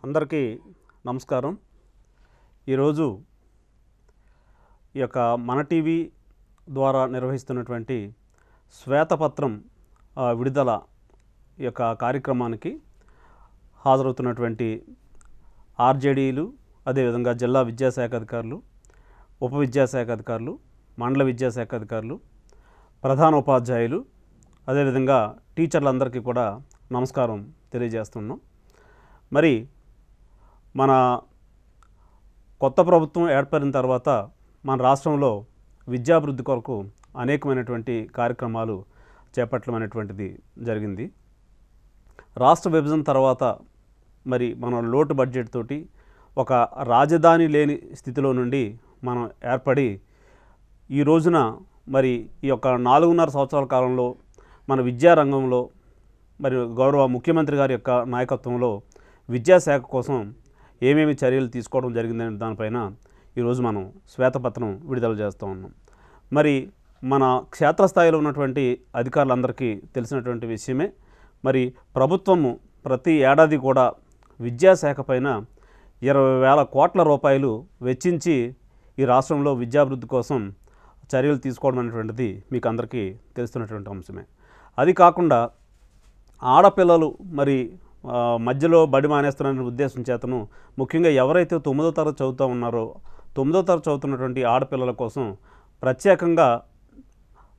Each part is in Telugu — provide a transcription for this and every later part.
అందరికీ నమస్కారం. ఈరోజు ఈ యొక్క మన టీవీ ద్వారా నిర్వహిస్తున్నటువంటి శ్వేతపత్రం విడుదల ఈ యొక్క కార్యక్రమానికి హాజరవుతున్నటువంటి ఆర్జేడీలు, అదేవిధంగా జిల్లా విద్యాశాఖ అధికారులు, ఉప విద్యాశాఖ అధికారులు, మండల విద్యాశాఖ అధికారులు, ప్రధాన ఉపాధ్యాయులు, అదేవిధంగా టీచర్లందరికీ కూడా నమస్కారం తెలియజేస్తున్నాం. మరి మన కొత్త ప్రభుత్వం ఏర్పడిన తర్వాత మన రాష్ట్రంలో విద్యాభివృద్ధి కొరకు అనేకమైనటువంటి కార్యక్రమాలు చేపట్టడం అనేటువంటిది జరిగింది. రాష్ట్ర విభజన తర్వాత మరి మనం లోటు బడ్జెట్ తోటి ఒక రాజధాని లేని స్థితిలో నుండి మనం ఏర్పడి ఈ రోజున మరి ఈ యొక్క 4.5 సంవత్సరాల కాలంలో మన విద్యారంగంలో మరి గౌరవ ముఖ్యమంత్రి గారి యొక్క నాయకత్వంలో విద్యాశాఖ కోసం ఏమేమి చర్యలు తీసుకోవడం జరిగిందనే దానిపైన ఈరోజు మనం శ్వేతపత్రం విడుదల చేస్తూ ఉన్నాం. మరి మన క్షేత్రస్థాయిలో ఉన్నటువంటి అధికారులందరికీ తెలిసినటువంటి విషయమే. మరి ప్రభుత్వము ప్రతి ఏడాది కూడా విద్యాశాఖ పైన 20,000 కోట్ల రూపాయలు వెచ్చించి ఈ రాష్ట్రంలో విద్యాభివృద్ధి కోసం చర్యలు తీసుకోవడం అనేటువంటిది మీకు అందరికీ తెలుస్తున్నటువంటి అంశమే. అది కాకుండా ఆడపిల్లలు మరి మధ్యలో బడి మానేస్తున్న ఉద్దేశం చేతను ముఖ్యంగా ఎవరైతే 9వ తరగతి చదువుతూ ఉన్నారో 9వ తరగతి చదువుతున్నటువంటి ఆడపిల్లల కోసం ప్రత్యేకంగా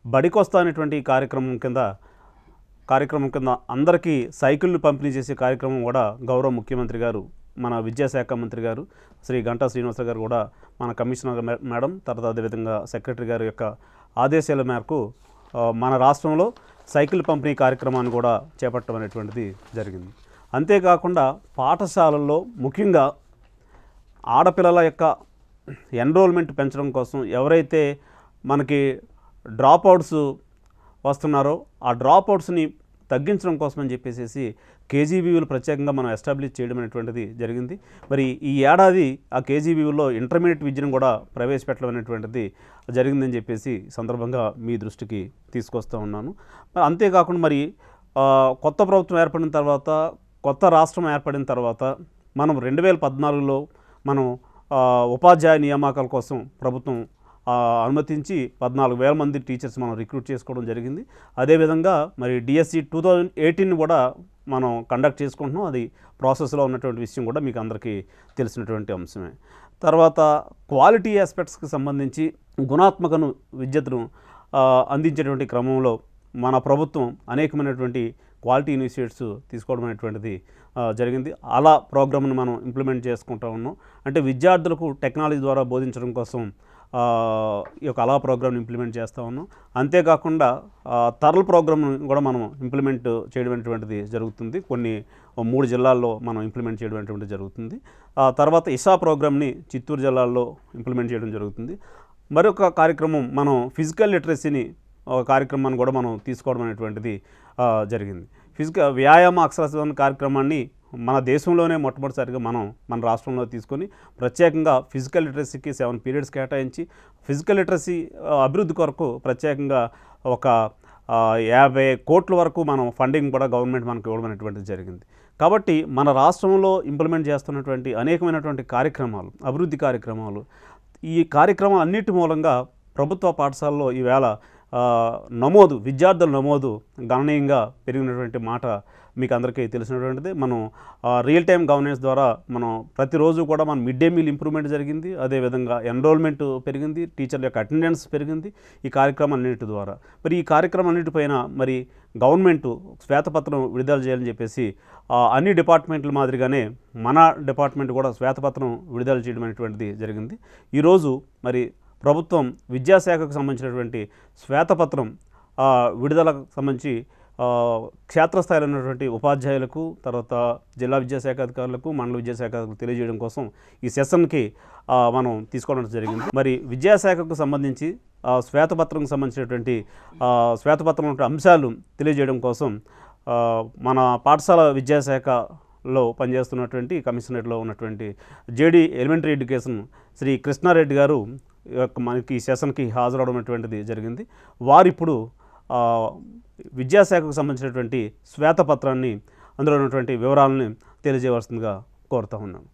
బడికొస్తా అనేటువంటి కార్యక్రమం కింద అందరికీ సైకిళ్ళు పంపిణీ చేసే కార్యక్రమం కూడా గౌరవ ముఖ్యమంత్రి గారు, మన విద్యాశాఖ మంత్రి గారు శ్రీ గంటా శ్రీనివాస గారు కూడా మన కమిషనర్ మేడం, తర్వాత అదేవిధంగా సెక్రటరీ గారి యొక్క ఆదేశాల మేరకు మన రాష్ట్రంలో సైకిల్ పంపిణీ కార్యక్రమాన్ని కూడా చేపట్టడం అనేటువంటిది జరిగింది. అంతేకాకుండా పాఠశాలల్లో ముఖ్యంగా ఆడపిల్లల యొక్క ఎన్రోల్మెంట్ పెంచడం కోసం ఎవరైతే మనకి డ్రాప్ అవుట్స్ వస్తున్నారో ఆ డ్రాప్ అవుట్స్ని తగ్గించడం కోసం అని చెప్పేసి కేజీబీవీలు ప్రత్యేకంగా మనం ఎస్టాబ్లిష్ చేయడం అనేటువంటిది జరిగింది. మరి ఈ ఏడాది ఆ కేజీబీవీలో ఇంటర్మీడియట్ విద్యను కూడా ప్రవేశపెట్టడం అనేటువంటిది జరిగిందని చెప్పేసి సందర్భంగా మీ దృష్టికి తీసుకొస్తూ ఉన్నాను. అంతేకాకుండా మరి కొత్త ప్రభుత్వం ఏర్పడిన తర్వాత, కొత్త రాష్ట్రం ఏర్పడిన తర్వాత మనం 2014లో మనం ఉపాధ్యాయ నియామకాల కోసం ప్రభుత్వం అనుమతించి 14,000 మంది టీచర్స్ మనం రిక్రూట్ చేసుకోవడం జరిగింది. అదేవిధంగా మరి డిఎస్సి 2018 కూడా మనం కండక్ట్ చేసుకుంటున్నాం. అది ప్రాసెస్లో ఉన్నటువంటి విషయం కూడా మీకు అందరికీ తెలిసినటువంటి అంశమే. తర్వాత క్వాలిటీ ఆస్పెక్ట్స్కి సంబంధించి గుణాత్మక విద్యను అందించేటువంటి క్రమంలో మన ప్రభుత్వం అనేకమైనటువంటి క్వాలిటీ ఇనిషియేటివ్స్ తీసుకోవడం అనేటువంటిది జరిగింది. అలా ప్రోగ్రామ్ను మనం ఇంప్లిమెంట్ చేసుకుంటూ ఉన్నాం. అంటే విద్యార్థులకు టెక్నాలజీ ద్వారా బోధించడం కోసం ఈ యొక్క అలా ప్రోగ్రామ్ని ఇంప్లిమెంట్ చేస్తూ ఉన్నాం. అంతేకాకుండా తర్ల్ ప్రోగ్రామ్ను కూడా మనం ఇంప్లిమెంట్ చేయడం అనేటువంటిది జరుగుతుంది. 3 జిల్లాల్లో మనం ఇంప్లిమెంట్ చేయడం అనేటువంటిది జరుగుతుంది. తర్వాత ఇషా ప్రోగ్రామ్ని చిత్తూరు జిల్లాలో ఇంప్లిమెంట్ చేయడం జరుగుతుంది. మరొక కార్యక్రమం మనం ఫిజికల్ లిటరసీని కార్యక్రమాన్ని కూడా మనం తీసుకోవడం అనేటువంటిది జరిగింది. వ్యాయామ అక్షరాస్యత కార్యక్రమాన్ని మన దేశంలోనే మొట్టమొదటిసారిగా మన రాష్ట్రంలో తీసుకొని ప్రత్యేకంగా ఫిజికల్ లిటరసీకి 7 పీరియడ్స్ కేటాయించి ఫిజికల్ లిటరసీ అభివృద్ధి కొరకు ప్రత్యేకంగా ఒక 50 కోట్ల వరకు మనం ఫండింగ్ కూడా గవర్నమెంట్ మనకు ఇవ్వడం అనేటువంటిది జరిగింది. కాబట్టి మన రాష్ట్రంలో ఇంప్లిమెంట్ చేస్తున్నటువంటి అనేకమైనటువంటి కార్యక్రమాలు, అభివృద్ధి కార్యక్రమాలు, ఈ కార్యక్రమాలు అన్నిటి మూలంగా ప్రభుత్వ పాఠశాలలో ఈవేళ విద్యార్థుల నమోదు గణనీయంగా పెరిగినటువంటి మాట మీకు అందరికీ తెలిసినటువంటిది. మనం రియల్ టైం గవర్నెన్స్ ద్వారా మనం ప్రతిరోజు కూడా మన మిడ్ డే మీల్ ఇంప్రూవ్మెంట్ జరిగింది. అదేవిధంగా ఎన్రోల్మెంట్ పెరిగింది, టీచర్ల యొక్క అటెండెన్స్ పెరిగింది ఈ కార్యక్రమాలన్నిటి ద్వారా. మరి ఈ కార్యక్రమాలన్నిటిపైన మరి గవర్నమెంట్ శ్వేతపత్రం విడుదల చేయాలని చెప్పేసి అన్ని డిపార్ట్మెంట్ల మాదిరిగానే మన డిపార్ట్మెంట్ కూడా శ్వేతపత్రం విడుదల చేయడం అనేటువంటిది జరిగింది. ఈరోజు మరి ప్రభుత్వం విద్యాశాఖకు సంబంధించినటువంటి శ్వేతపత్రం విడుదలకు సంబంధించి క్షేత్రస్థాయిలో ఉన్నటువంటి ఉపాధ్యాయులకు, తర్వాత జిల్లా విద్యాశాఖ అధికారులకు, మండల విద్యాశాఖ అధికారులకు తెలియజేయడం కోసం ఈ సెషన్కి మనం తీసుకోవడం జరిగింది. మరి విద్యాశాఖకు సంబంధించి శ్వేతపత్రంకు సంబంధించినటువంటి శ్వేతపత్రం అంశాలు తెలియజేయడం కోసం మన పాఠశాల విద్యాశాఖలో పనిచేస్తున్నటువంటి కమిషనరేట్లో ఉన్నటువంటి JD elementary education Shri Krishna Reddy గారు మనకి ఈ సెషన్కి హాజరవడం అనేటువంటిది జరిగింది. వారిప్పుడు విద్యాశాఖకు సంబంధించినటువంటి శ్వేతపత్రాన్ని అందులో ఉన్నటువంటి వివరాలని తెలియజేయవలసిందిగా కోరుతా ఉన్నాను.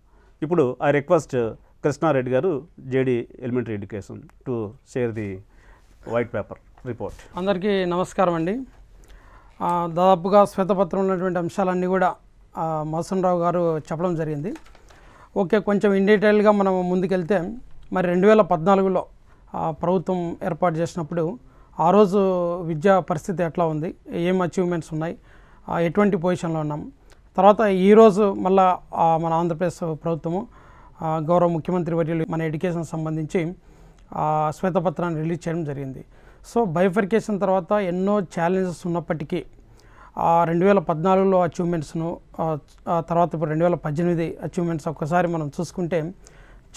ఇప్పుడు ఐ రిక్వెస్ట్ కృష్ణారెడ్డి గారు, JD elementary education, to share the white paper report. అందరికీ నమస్కారం అండి. దాదాపుగా శ్వేతపత్రం ఉన్నటువంటి అంశాలన్నీ కూడా మోహన్ రావు గారు చెప్పడం జరిగింది. ఓకే, కొంచెం ఇన్ డీటెయిల్గా మనం ముందుకెళ్తే, మరి 2014లో ప్రభుత్వం ఏర్పాటు చేసినప్పుడు ఆ రోజు విద్యా పరిస్థితి ఎట్లా ఉంది, ఏం అచీవ్మెంట్స్ ఉన్నాయి, ఎటువంటి పొజిషన్లో ఉన్నాం. తర్వాత ఈరోజు మళ్ళా మన ఆంధ్రప్రదేశ్ ప్రభుత్వము గౌరవ ముఖ్యమంత్రి వర్యులు మన ఎడ్యుకేషన్ సంబంధించి శ్వేతపత్రాన్ని రిలీజ్ చేయడం జరిగింది. సో బైఫర్కేషన్ తర్వాత ఎన్నో ఛాలెంజెస్ ఉన్నప్పటికీ 2014లో అచీవ్మెంట్స్ను, తర్వాత ఇప్పుడు 2018 అచీవ్మెంట్స్ ఒక్కసారి మనం చూసుకుంటే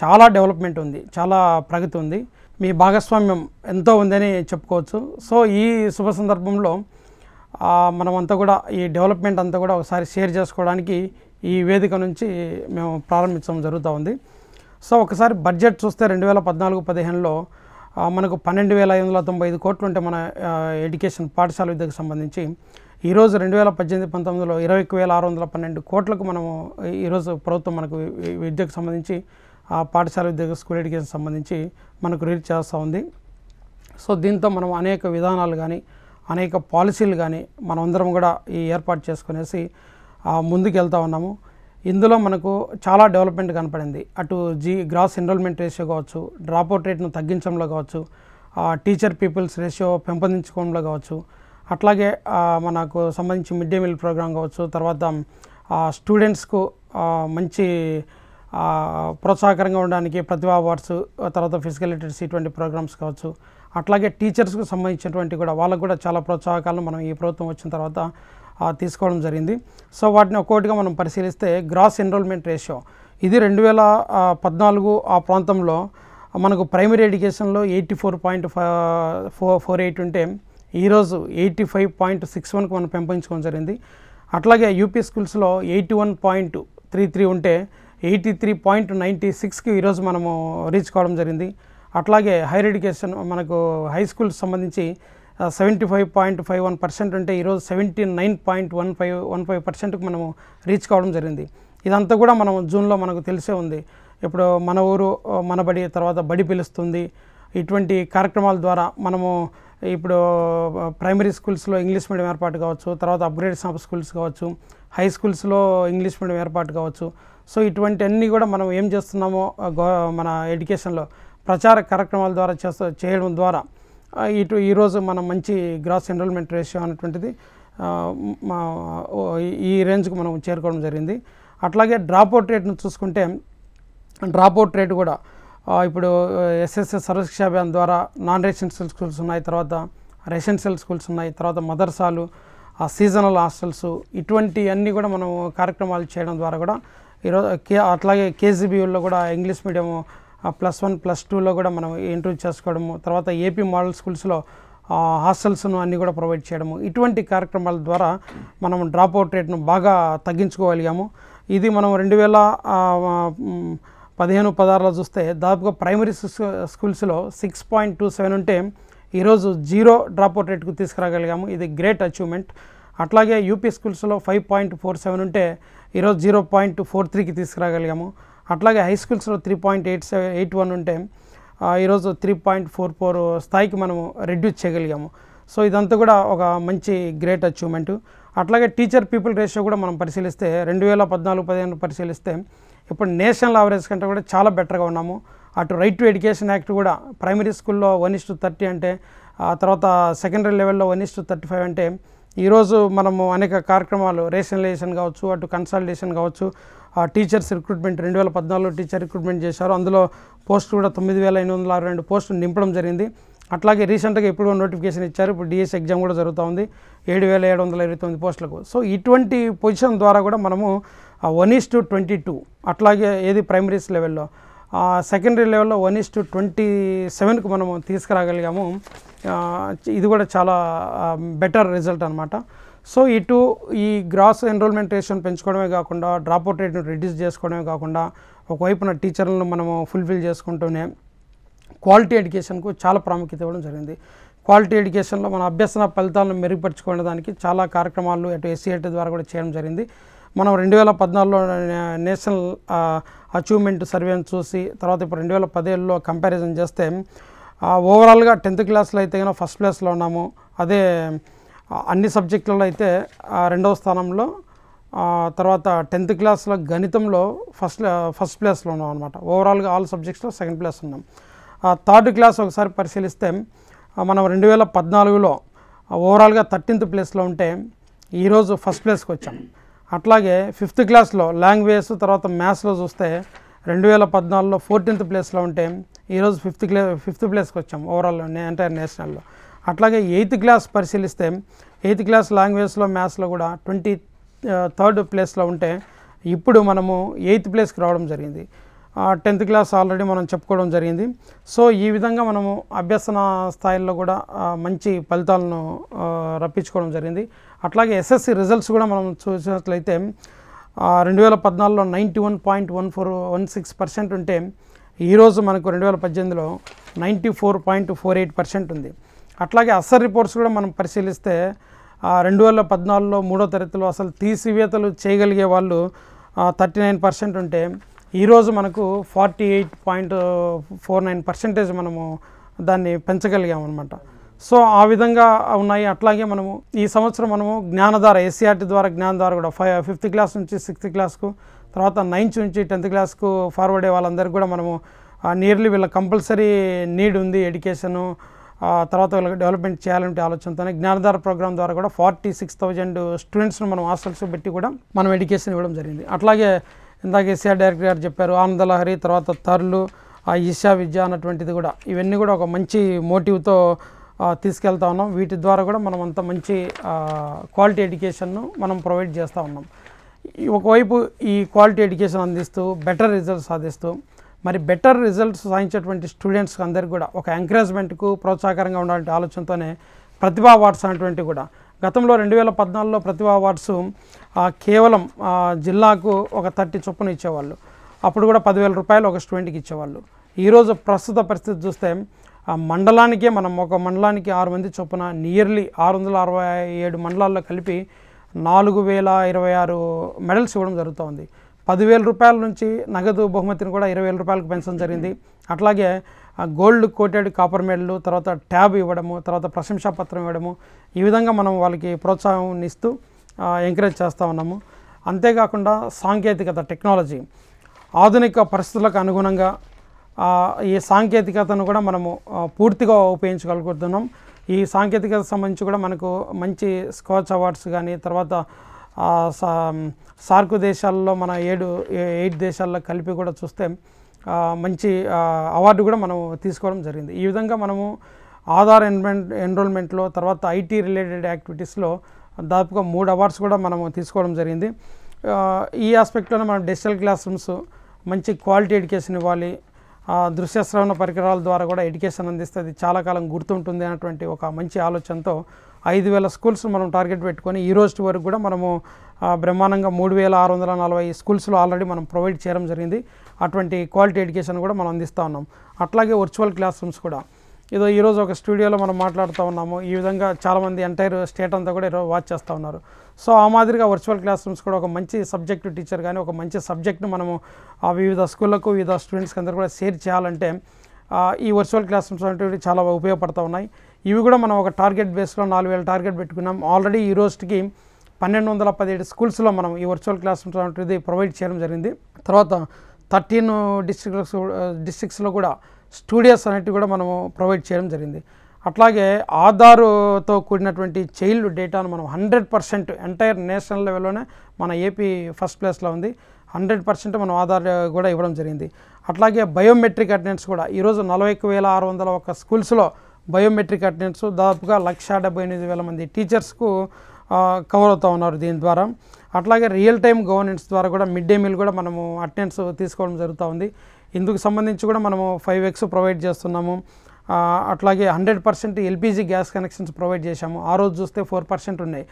చాలా డెవలప్మెంట్ ఉంది, చాలా ప్రగతి ఉంది. మీ భాగస్వామ్యం ఎంతో ఉందని చెప్పుకోవచ్చు. సో ఈ శుభ సందర్భంలో మనమంతా కూడా ఈ డెవలప్మెంట్ అంతా కూడా ఒకసారి షేర్ చేసుకోవడానికి ఈ వేదిక నుంచి మేము ప్రారంభించడం జరుగుతూ ఉంది. సో ఒకసారి బడ్జెట్ చూస్తే 2014-15లో మనకు 12,595 కోట్లు ఉంటే మన ఎడ్యుకేషన్ పాఠశాల విద్యకు సంబంధించి, ఈరోజు 2018-19లో 21,612 కోట్లకు మనము ఈరోజు ప్రభుత్వం మనకు విద్యకు సంబంధించి పాఠశాల విద్యకు, స్కూల్ ఎడ్యుకేషన్ సంబంధించి మనకు రీచ్ చేస్తూ ఉంది. సో దీంతో మనం అనేక విధానాలు కానీ, అనేక పాలసీలు కానీ మనమందరం కూడా ఈ ఏర్పాటు చేసుకునేసి ముందుకు వెళ్తూ ఉన్నాము. ఇందులో మనకు చాలా డెవలప్మెంట్ కనపడింది. అటు గ్రాస్ ఎన్రోల్మెంట్ రేషియో కావచ్చు, డ్రాప్అవుట్ రేట్ను తగ్గించడంలో కావచ్చు, టీచర్ పీపుల్స్ రేషియో పెంపొందించుకోవడంలో కావచ్చు, అట్లాగే మనకు సంబంధించి మిడ్ డే మీల్ ప్రోగ్రామ్ కావచ్చు, తర్వాత స్టూడెంట్స్కు మంచి ప్రోత్సాహకరంగా ఉండడానికి ప్రతిభా అవార్డ్స్, తర్వాత ఫిజికల్ లిటరసీ ఇటువంటి ప్రోగ్రామ్స్ కావచ్చు, అట్లాగే టీచర్స్కు సంబంధించినటువంటి కూడా వాళ్ళకు కూడా చాలా ప్రోత్సాహకాలను మనం ఈ ప్రభుత్వం వచ్చిన తర్వాత తీసుకోవడం జరిగింది. సో వాటిని ఒక్కొక్కటిగా మనం పరిశీలిస్తే, గ్రాస్ ఎన్రోల్మెంట్ రేషియో ఇది 2014 ఆ ప్రాంతంలో మనకు ప్రైమరీ ఎడ్యుకేషన్లో 84.48 ఉంటే ఈరోజు 85.61కు మనం పెంపొందించుకోవడం జరిగింది. అట్లాగే యూపీ స్కూల్స్లో 81.33 ఉంటే 83.96కి ఈరోజు మనము రీచ్ కావడం జరిగింది. అట్లాగే హైయర్ ఎడ్యుకేషన్ మనకు హై స్కూల్స్ సంబంధించి 75.51% ఉంటే ఈరోజు 79.15%కు మనము రీచ్ కావడం జరిగింది. ఇదంతా కూడా మనం జూన్లో మనకు తెలిసే ఉంది. ఇప్పుడు మన ఊరు మన బడి, తర్వాత బడి పిలుస్తుంది, ఇటువంటి కార్యక్రమాల ద్వారా మనము ఇప్పుడు ప్రైమరీ స్కూల్స్లో ఇంగ్లీష్ మీడియం ఏర్పాటు కావచ్చు, తర్వాత అప్గ్రేడ్స్ ఆఫ్ స్కూల్స్ కావచ్చు, హై స్కూల్స్లో ఇంగ్లీష్ మీడియం ఏర్పాటు కావచ్చు. సో ఇటువంటి అన్నీ కూడా మనం ఏం చేస్తున్నామో మన ఎడ్యుకేషన్లో ప్రచార కార్యక్రమాల ద్వారా చేయడం ద్వారా ఈరోజు మనం మంచి గ్రాస్ ఎన్రోల్మెంట్ రేషియో అనేటువంటిది ఈ రేంజ్కు మనం చేరుకోవడం జరిగింది. అట్లాగే డ్రాప్అవుట్ రేట్ను చూసుకుంటే, డ్రాప్అవుట్ రేటు కూడా ఇప్పుడు ఎస్ఎస్ఎస్ సర్వశిక్షా అభియాన్ ద్వారా నాన్ రెసిడెన్షియల్ స్కూల్స్ ఉన్నాయి, తర్వాత రెసిడెన్షియల్ స్కూల్స్ ఉన్నాయి, తర్వాత మదర్సాలు, సీజనల్ హాస్టల్స్, ఇటువంటి అన్నీ కూడా మనం కార్యక్రమాలు చేయడం ద్వారా కూడా ఈరోజు అట్లాగే కేజీబీయూల్లో కూడా ఇంగ్లీష్ మీడియం +1 +2లో కూడా మనం ఇంట్రడ్యూస్ చేసుకోవడము, తర్వాత ఏపీ మోడల్ స్కూల్స్లో హాస్టల్స్ను అన్నీ కూడా ప్రొవైడ్ చేయడము, ఇటువంటి కార్యక్రమాల ద్వారా మనం డ్రాప్అవుట్ రేట్ను బాగా తగ్గించుకోగలిగాము. ఇది మనం 2015-16లో చూస్తే దాదాపుగా ప్రైమరీ స్కూల్స్లో 6.27 ఉంటే ఈరోజు 0 డ్రాప్అవుట్ రేట్కు తీసుకురాగలిగాము. ఇది గ్రేట్ అచీవ్మెంట్. అట్లాగే యూపీ స్కూల్స్లో 5.47 ఉంటే ఈరోజు 0.43కి తీసుకురాగలిగాము. అట్లాగే హై స్కూల్స్లో 3.81 ఉంటే ఈరోజు 3.44 స్థాయికి మనము రెడ్యూస్ చేయగలిగాము. సో ఇదంతా కూడా ఒక మంచి గ్రేట్ అచీవ్మెంట్. అట్లాగే టీచర్ పీపుల్ రేషియో కూడా మనం పరిశీలిస్తే 2014-15 పరిశీలిస్తే ఇప్పుడు నేషనల్ యావరేజ్ కంటే కూడా చాలా బెటర్గా ఉన్నాము. అటు రైట్ టు ఎడ్యుకేషన్ యాక్ట్ కూడా ప్రైమరీ స్కూల్లో 1:30 అంటే, తర్వాత సెకండరీ లెవెల్లో 1:35 అంటే ఈరోజు మనము అనేక కార్యక్రమాలు రేషనలైజేషన్ కావచ్చు, అటు కన్సాలిడేషన్ కావచ్చు, టీచర్స్ రిక్రూట్మెంట్ 2014లో టీచర్ రిక్రూట్మెంట్ చేశారు. అందులో పోస్టులు కూడా 9,862 పోస్టులు నింపడం జరిగింది. అట్లాగే రీసెంట్గా ఇప్పుడు నోటిఫికేషన్ ఇచ్చారు. ఇప్పుడు డిఎస్ ఎగ్జామ్ కూడా జరుగుతూ ఉంది 7,729 పోస్టులకు. సో ఇటువంటి పొజిషన్ ద్వారా కూడా మనము 1:22 అట్లాగే ఏది ప్రైమరీస్ లెవెల్లో, సెకండరీ లెవెల్లో 1:27కు మనము తీసుకురాగలిగాము. ఇది కూడా చాలా బెటర్ రిజల్ట్ అనమాట. సో ఇటు ఈ గ్రాస్ ఎన్రోల్మెంట్ రేషియోని పెంచుకోవడమే కాకుండా, డ్రాప్అవుట్ రేట్ను రిడ్యూస్ చేసుకోవడమే కాకుండా, ఒకవైపున టీచర్లను మనము ఫుల్ఫిల్ చేసుకుంటూనే క్వాలిటీ ఎడ్యుకేషన్కు చాలా ప్రాముఖ్యత ఇవ్వడం జరిగింది. క్వాలిటీ ఎడ్యుకేషన్లో మన అభ్యసన ఫలితాలను మెరుగుపరచుకోవడానికి చాలా కార్యక్రమాలు అటు SCET ద్వారా కూడా చేయడం జరిగింది. మనం 2014లో నేషనల్ అచీవ్మెంట్ సర్వేని చూసి తర్వాత ఇప్పుడు 2017లో కంపారిజన్ చేస్తే ఓవరాల్గా 10th క్లాస్లో అయితే కనుక ఫస్ట్ ప్లేస్లో ఉన్నాము. అదే అన్ని సబ్జెక్టులలో అయితే రెండవ స్థానంలో, తర్వాత 10th క్లాస్లో గణితంలో ఫస్ట్ ప్లేస్లో ఉన్నాం అనమాట. ఓవరాల్గా ఆల్ సబ్జెక్ట్స్లో సెకండ్ ప్లేస్ ఉన్నాం. 3rd క్లాస్ ఒకసారి పరిశీలిస్తే మనం 2014లో ఓవరాల్గా 13th ప్లేస్లో ఉంటే ఈరోజు ఫస్ట్ ప్లేస్కి వచ్చాం. అట్లాగే 5th క్లాస్లో లాంగ్వేజ్ తర్వాత మ్యాథ్స్లో చూస్తే 2014లో 14th ప్లేస్లో ఉంటే ఈరోజు 5th ప్లేస్కి వచ్చాం ఓవరాల్ ఎంటైర్ నేషనల్లో. అట్లాగే 8th క్లాస్ పరిశీలిస్తే 8th క్లాస్ లాంగ్వేజ్లో మ్యాథ్స్లో కూడా 23rd ప్లేస్లో ఉంటే ఇప్పుడు మనము 8th ప్లేస్కి రావడం జరిగింది. 10th క్లాస్ ఆల్రెడీ మనం చెప్పుకోవడం జరిగింది. సో ఈ విధంగా మనము అభ్యసన స్థాయిల్లో కూడా మంచి ఫలితాలను రప్పించుకోవడం జరిగింది. అట్లాగే ఎస్ఎస్సి రిజల్ట్స్ కూడా మనం చూసినట్లయితే 2014లో 91.16% ఉంటే ఈరోజు మనకు 2018లో 94.48% ఉంది. అట్లాగే అసలు రిపోర్ట్స్ కూడా మనం పరిశీలిస్తే 2014లో 3వ తరగతిలో అసలు తీసివేతలు చేయగలిగే వాళ్ళు 39% ఉంటే ఈరోజు మనకు 48.49% మనము దాన్ని పెంచగలిగామన్నమాట. సో ఆ విధంగా ఉన్నాయి. అట్లాగే మనము ఈ సంవత్సరం మనము జ్ఞానధార ఎస్సీఆర్టీ ద్వారా జ్ఞానధార కూడా 5th క్లాస్ నుంచి 6th క్లాస్కు తర్వాత 9th నుంచి 10th క్లాస్కు ఫార్వర్డ్ అయ్యే వాళ్ళందరికీ కూడా మనము నియర్లీ వీళ్ళ కంపల్సరీ నీడ్ ఉంది ఎడ్యుకేషను, తర్వాత వీళ్ళకి డెవలప్మెంట్ చేయాలంటే ఆలోచనతోనే జ్ఞానధార ప్రోగ్రామ్ ద్వారా కూడా 46,000 స్టూడెంట్స్ను మనం హాస్టల్స్ పెట్టి కూడా మనం ఎడ్యుకేషన్ ఇవ్వడం జరిగింది. అట్లాగే ఇందాక ఎస్ఆర్ డైరెక్టర్ గారు చెప్పారు ఆనందలహరి తర్వాత తర్లు ఈశా విద్య అన్నటువంటిది కూడా ఇవన్నీ కూడా ఒక మంచి మోటివ్తో తీసుకెళ్తా ఉన్నాం. వీటి ద్వారా కూడా మనం అంత మంచి క్వాలిటీ ఎడ్యుకేషన్ను మనం ప్రొవైడ్ చేస్తూ ఉన్నాం. ఒకవైపు ఈ క్వాలిటీ ఎడ్యుకేషన్ అందిస్తూ బెటర్ రిజల్ట్స్ సాధిస్తూ మరి బెటర్ రిజల్ట్స్ సాధించేటువంటి స్టూడెంట్స్ అందరికీ కూడా ఒక ఎంకరేజ్మెంట్కు ప్రోత్సాహకరంగా ఉండాలంటే ఆలోచనతోనే ప్రతిభా అవార్డ్స్ అనేటువంటి కూడా గతంలో 2014లో ప్రతిభా అవార్డ్స్ కేవలం జిల్లాకు ఒక 30 చొప్పున ఇచ్చేవాళ్ళు. అప్పుడు కూడా 10,000 రూపాయలు ఒక స్టూడెంట్కి ఇచ్చేవాళ్ళు. ఈరోజు ప్రస్తుత పరిస్థితి చూస్తే మండలానికే మనం ఒక మండలానికి 6 మంది చొప్పున నియర్లీ 667 మండలాల్లో కలిపి 4,026 మెడల్స్ ఇవ్వడం జరుగుతుంది. 10,000 రూపాయల నుంచి నగదు బహుమతిని కూడా 20,000 రూపాయలకు పెంచడం జరిగింది. అట్లాగే గోల్డ్ కోటెడ్ కాపర్ మెడల్, తర్వాత ట్యాబ్ ఇవ్వడము, తర్వాత ప్రశంసా పత్రం ఇవ్వడము, ఈ విధంగా మనం వాళ్ళకి ప్రోత్సాహం ఇస్తూ ఎంకరేజ్ చేస్తూ ఉన్నాము. అంతేకాకుండా సాంకేతికత టెక్నాలజీ ఆధునిక పరిస్థితులకు అనుగుణంగా ఈ సాంకేతికతను కూడా మనము పూర్తిగా ఉపయోగించగలుగుతున్నాం. ఈ సాంకేతికత సంబంధించి కూడా మనకు మంచి స్కాచ్ అవార్డ్స్ కానీ తర్వాత సార్క్ దేశాల్లో మన 8 దేశాల్లో కలిపి కూడా చూస్తే మంచి అవార్డు కూడా మనం తీసుకోవడం జరిగింది. ఈ విధంగా మనము ఆధార్ ఎన్రోల్మెంట్లో తర్వాత ఐటీ రిలేటెడ్ యాక్టివిటీస్లో దాదాపుగా 3 అవార్డ్స్ కూడా మనము తీసుకోవడం జరిగింది. ఈ ఆస్పెక్ట్లోనే మనం డిజిటల్ క్లాస్ రూమ్స్ మంచి క్వాలిటీ ఎడ్యుకేషన్ ఇవ్వాలి, దృశ్య శ్రవణ పరికరాల ద్వారా కూడా ఎడ్యుకేషన్ అందిస్తే అది చాలా కాలం గుర్తుంటుంది అన్నటువంటి ఒక మంచి ఆలోచనతో 5,000 స్కూల్స్ మనం టార్గెట్ పెట్టుకొని ఈ రోజు వరకు కూడా మనము బ్రహ్మాండంగా 3,640 స్కూల్స్లో ఆల్రెడీ మనం ప్రొవైడ్ చేయడం జరిగింది. అటువంటి క్వాలిటీ ఎడ్యుకేషన్ కూడా మనం అందిస్తూ ఉన్నాం. అట్లాగే వర్చువల్ క్లాస్ రూమ్స్ కూడా ఈరోజు ఒక స్టూడియోలో మనం మాట్లాడుతూ ఉన్నాము. ఈ విధంగా చాలామంది ఎంటైర్ స్టేట్ అంతా కూడా ఈరోజు వాచ్ చేస్తూ ఉన్నారు. సో ఆ మాదిరిగా వర్చువల్ క్లాస్ రూమ్స్ కూడా ఒక మంచి సబ్జెక్ట్ టీచర్ కానీ ఒక మంచి సబ్జెక్ట్ను మనము వివిధ స్కూళ్ళకు వివిధ స్టూడెంట్స్కి అందరూ కూడా షేర్ చేయాలంటే ఈ వర్చువల్ క్లాస్ రూమ్స్ అనేవి చాలా ఉపయోగపడుతూ ఉన్నాయి. ఇవి కూడా మనం ఒక టార్గెట్ బేస్లో 4,000 టార్గెట్ పెట్టుకున్నాం. ఆల్రెడీ ఈ రోజుకి 1,217 స్కూల్స్లో మనం ఈ వర్చువల్ క్లాస్ రూమ్స్ అనేవి ప్రొవైడ్ చేయడం జరిగింది. తర్వాత 13 డిస్ట్రిక్ట్స్లో కూడా స్టూడియోస్ అనేటివి కూడా మనము ప్రొవైడ్ చేయడం జరిగింది. అట్లాగే ఆధార్తో కూడినటువంటి చైల్డ్ డేటాను మనం 100% ఎంటైర్ నేషనల్ లెవెల్లోనే మన ఏపీ ఫస్ట్ ప్లేస్లో ఉంది. 100% మనం ఆధార్ కూడా ఇవ్వడం జరిగింది. అట్లాగే బయోమెట్రిక్ అటెండెన్స్ కూడా ఈరోజు 41,601 స్కూల్స్లో బయోమెట్రిక్ అటెండెన్స్ దాదాపుగా 1,78,000 మంది టీచర్స్కు కవర్ అవుతూ ఉన్నారు దీని ద్వారా. అట్లాగే రియల్ టైమ్ గవర్నెన్స్ ద్వారా కూడా మిడ్ డే మీల్ కూడా మనము అటెండెన్స్ తీసుకోవడం జరుగుతూ ఉంది. ఇందుకు సంబంధించి కూడా మనము 5x ప్రొవైడ్ చేస్తున్నాము. అట్లాగే 100% ఎల్పిజి గ్యాస్ కనెక్షన్స్ ప్రొవైడ్ చేశాము. ఆ రోజు చూస్తే 4% ఉన్నాయి.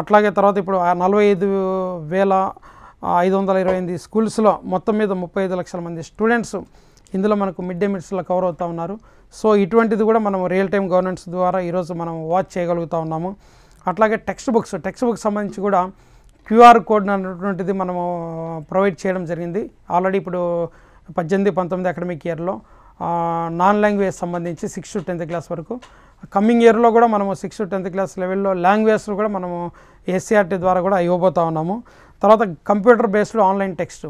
అట్లాగే తర్వాత ఇప్పుడు 45,528 స్కూల్స్లో మొత్తం మీద 35 లక్షల మంది స్టూడెంట్స్ ఇందులో మనకు మిడ్ డే మీల్స్లో కవర్ అవుతూ ఉన్నారు. సో ఇటువంటిది కూడా మనం రియల్ టైమ్ గవర్నెన్స్ ద్వారా ఈరోజు మనం వాచ్ చేయగలుగుతూ ఉన్నాము. అట్లాగే టెక్స్ట్ బుక్స్ సంబంధించి కూడా క్యూఆర్ కోడ్ అనేటువంటిది మనము ప్రొవైడ్ చేయడం జరిగింది. ఆల్రెడీ ఇప్పుడు 18-19 అకాడమిక్ ఇయర్లో నాన్ లాంగ్వేజ్ సంబంధించి 6th to 10th క్లాస్ వరకు, కమింగ్ ఇయర్లో కూడా మనము 6th to 10th క్లాస్ లెవెల్లో లాంగ్వేజ్ కూడా మనము ఎస్సీఆర్టీ ద్వారా కూడా ఇవ్వబోతా ఉన్నాము. తర్వాత కంప్యూటర్ బేస్డ్ ఆన్లైన్ టెక్స్ట్,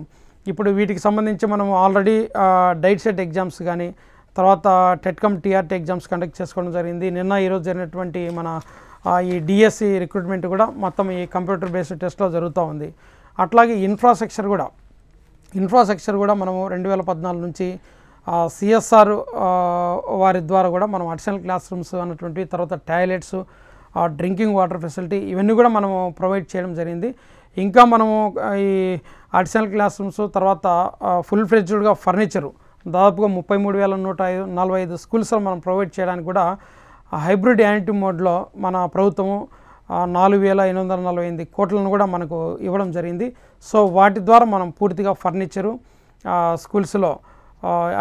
ఇప్పుడు వీటికి సంబంధించి మనము ఆల్రెడీ డైట్ సెట్ ఎగ్జామ్స్ కానీ, తర్వాత టెట్కమ్ టీఆర్టీ ఎగ్జామ్స్ కండక్ట్ చేసుకోవడం జరిగింది. ఈరోజు జరిగినటువంటి మన ఈ డిఎస్సి రిక్రూట్మెంట్ కూడా మొత్తం ఈ కంప్యూటర్ బేస్డ్ టెస్ట్లో జరుగుతూ ఉంది. అట్లాగే ఇన్ఫ్రాస్ట్రక్చర్ కూడా మనము 2014 నుంచి సిఎస్ఆర్ వారి ద్వారా కూడా మనం అడిషనల్ క్లాస్ రూమ్స్ అన్నటువంటి, తర్వాత టాయిలెట్స్, డ్రింకింగ్ వాటర్ ఫెసిలిటీ ఇవన్నీ కూడా మనము ప్రొవైడ్ చేయడం జరిగింది. ఇంకా మనము ఈ అడిషనల్ క్లాస్ రూమ్స్, తర్వాత ఫుల్ ఫ్లెడ్జ్డ్గా ఫర్నిచరు దాదాపుగా 33,145 స్కూల్స్లో మనం ప్రొవైడ్ చేయడానికి కూడా హైబ్రిడ్ యాన్యుటీ మోడ్లో మన ప్రభుత్వము 4,848 కోట్లను కూడా మనకు ఇవ్వడం జరిగింది. సో వాటి ద్వారా మనం పూర్తిగా ఫర్నిచరు, స్కూల్స్లో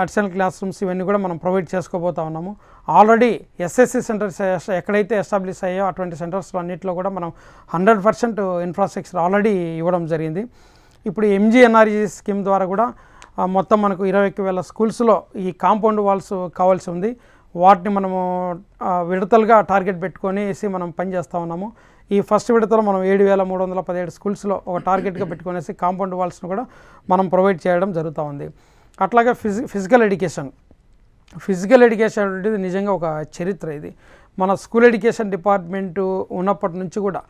అడిషనల్ క్లాస్ రూమ్స్ ఇవన్నీ కూడా మనం ప్రొవైడ్ చేసుకోబోతా ఉన్నాము. ఆల్రెడీ ఎస్ఎస్సి సెంటర్స్ ఎక్కడైతే ఎస్టాబ్లిష్ అయ్యాయో అటువంటి సెంటర్స్లో అన్నింటిలో కూడా మనం 100% ఇన్ఫ్రాస్ట్రక్చర్ ఆల్రెడీ ఇవ్వడం జరిగింది. ఇప్పుడు ఎంజీఎన్ఆర్జీ స్కీమ్ ద్వారా కూడా మొత్తం మనకు 21,000 స్కూల్స్లో ఈ కాంపౌండ్ వాల్స్ కావాల్సి ఉంది. వాటిని మనము విడతలుగా టార్గెట్ పెట్టుకొనేసి మనం పనిచేస్తూ ఉన్నాము. ఈ ఫస్ట్ విడతలో మనం 7,317 స్కూల్స్లో ఒక టార్గెట్గా పెట్టుకునేసి కాంపౌండ్ వాల్స్ను కూడా మనం ప్రొవైడ్ చేయడం జరుగుతూ ఉంది. అట్లాగే ఫిజికల్ ఎడ్యుకేషన్ అనేది నిజంగా ఒక చరిత్ర. ఇది మన స్కూల్ ఎడ్యుకేషన్ డిపార్ట్మెంటు ఉన్నప్పటి నుంచి కూడా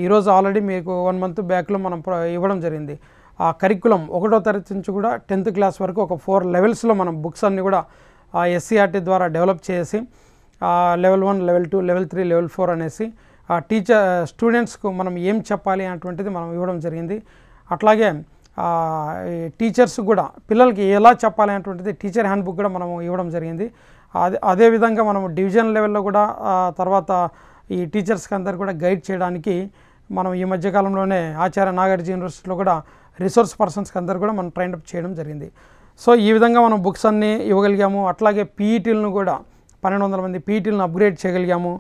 ఈరోజు ఆల్రెడీ మీకు 1 month బ్యాక్లో మనం ఇవ్వడం జరిగింది. ఆ కరికులం 1వ తరగతి నుంచి కూడా 10th క్లాస్ వరకు ఒక 4 లెవెల్స్లో మనం బుక్స్ అన్నీ కూడా ఎస్సీఆర్టీ ద్వారా డెవలప్ చేసి లెవెల్ 1, లెవెల్ 2, లెవెల్ 3, లెవెల్ 4 అనేసి స్టూడెంట్స్కు మనం ఏం చెప్పాలి అటువంటిది మనం ఇవ్వడం జరిగింది. అట్లాగే టీచర్స్ కూడా పిల్లలకి ఎలా చెప్పాలి అనేటువంటిది టీచర్ హ్యాండ్ బుక్ కూడా మనం ఇవ్వడం జరిగింది. అదేవిధంగా మనం డివిజన్ లెవెల్లో కూడా తర్వాత ఈ టీచర్స్కి అందరు కూడా గైడ్ చేయడానికి మనం ఈ మధ్యకాలంలోనే ఆచార్య నాగార్జున యూనివర్సిటీలో కూడా రిసోర్స్ పర్సన్స్కి అందరు కూడా మనం ట్రైన్ అప్ చేయడం జరిగింది. సో ఈ విధంగా మనం బుక్స్ అన్నీ ఇవ్వగలిగాము. అట్లాగే పీఈటీలను కూడా 1,200 మంది పీఈటీలను అప్గ్రేడ్ చేయగలిగాము,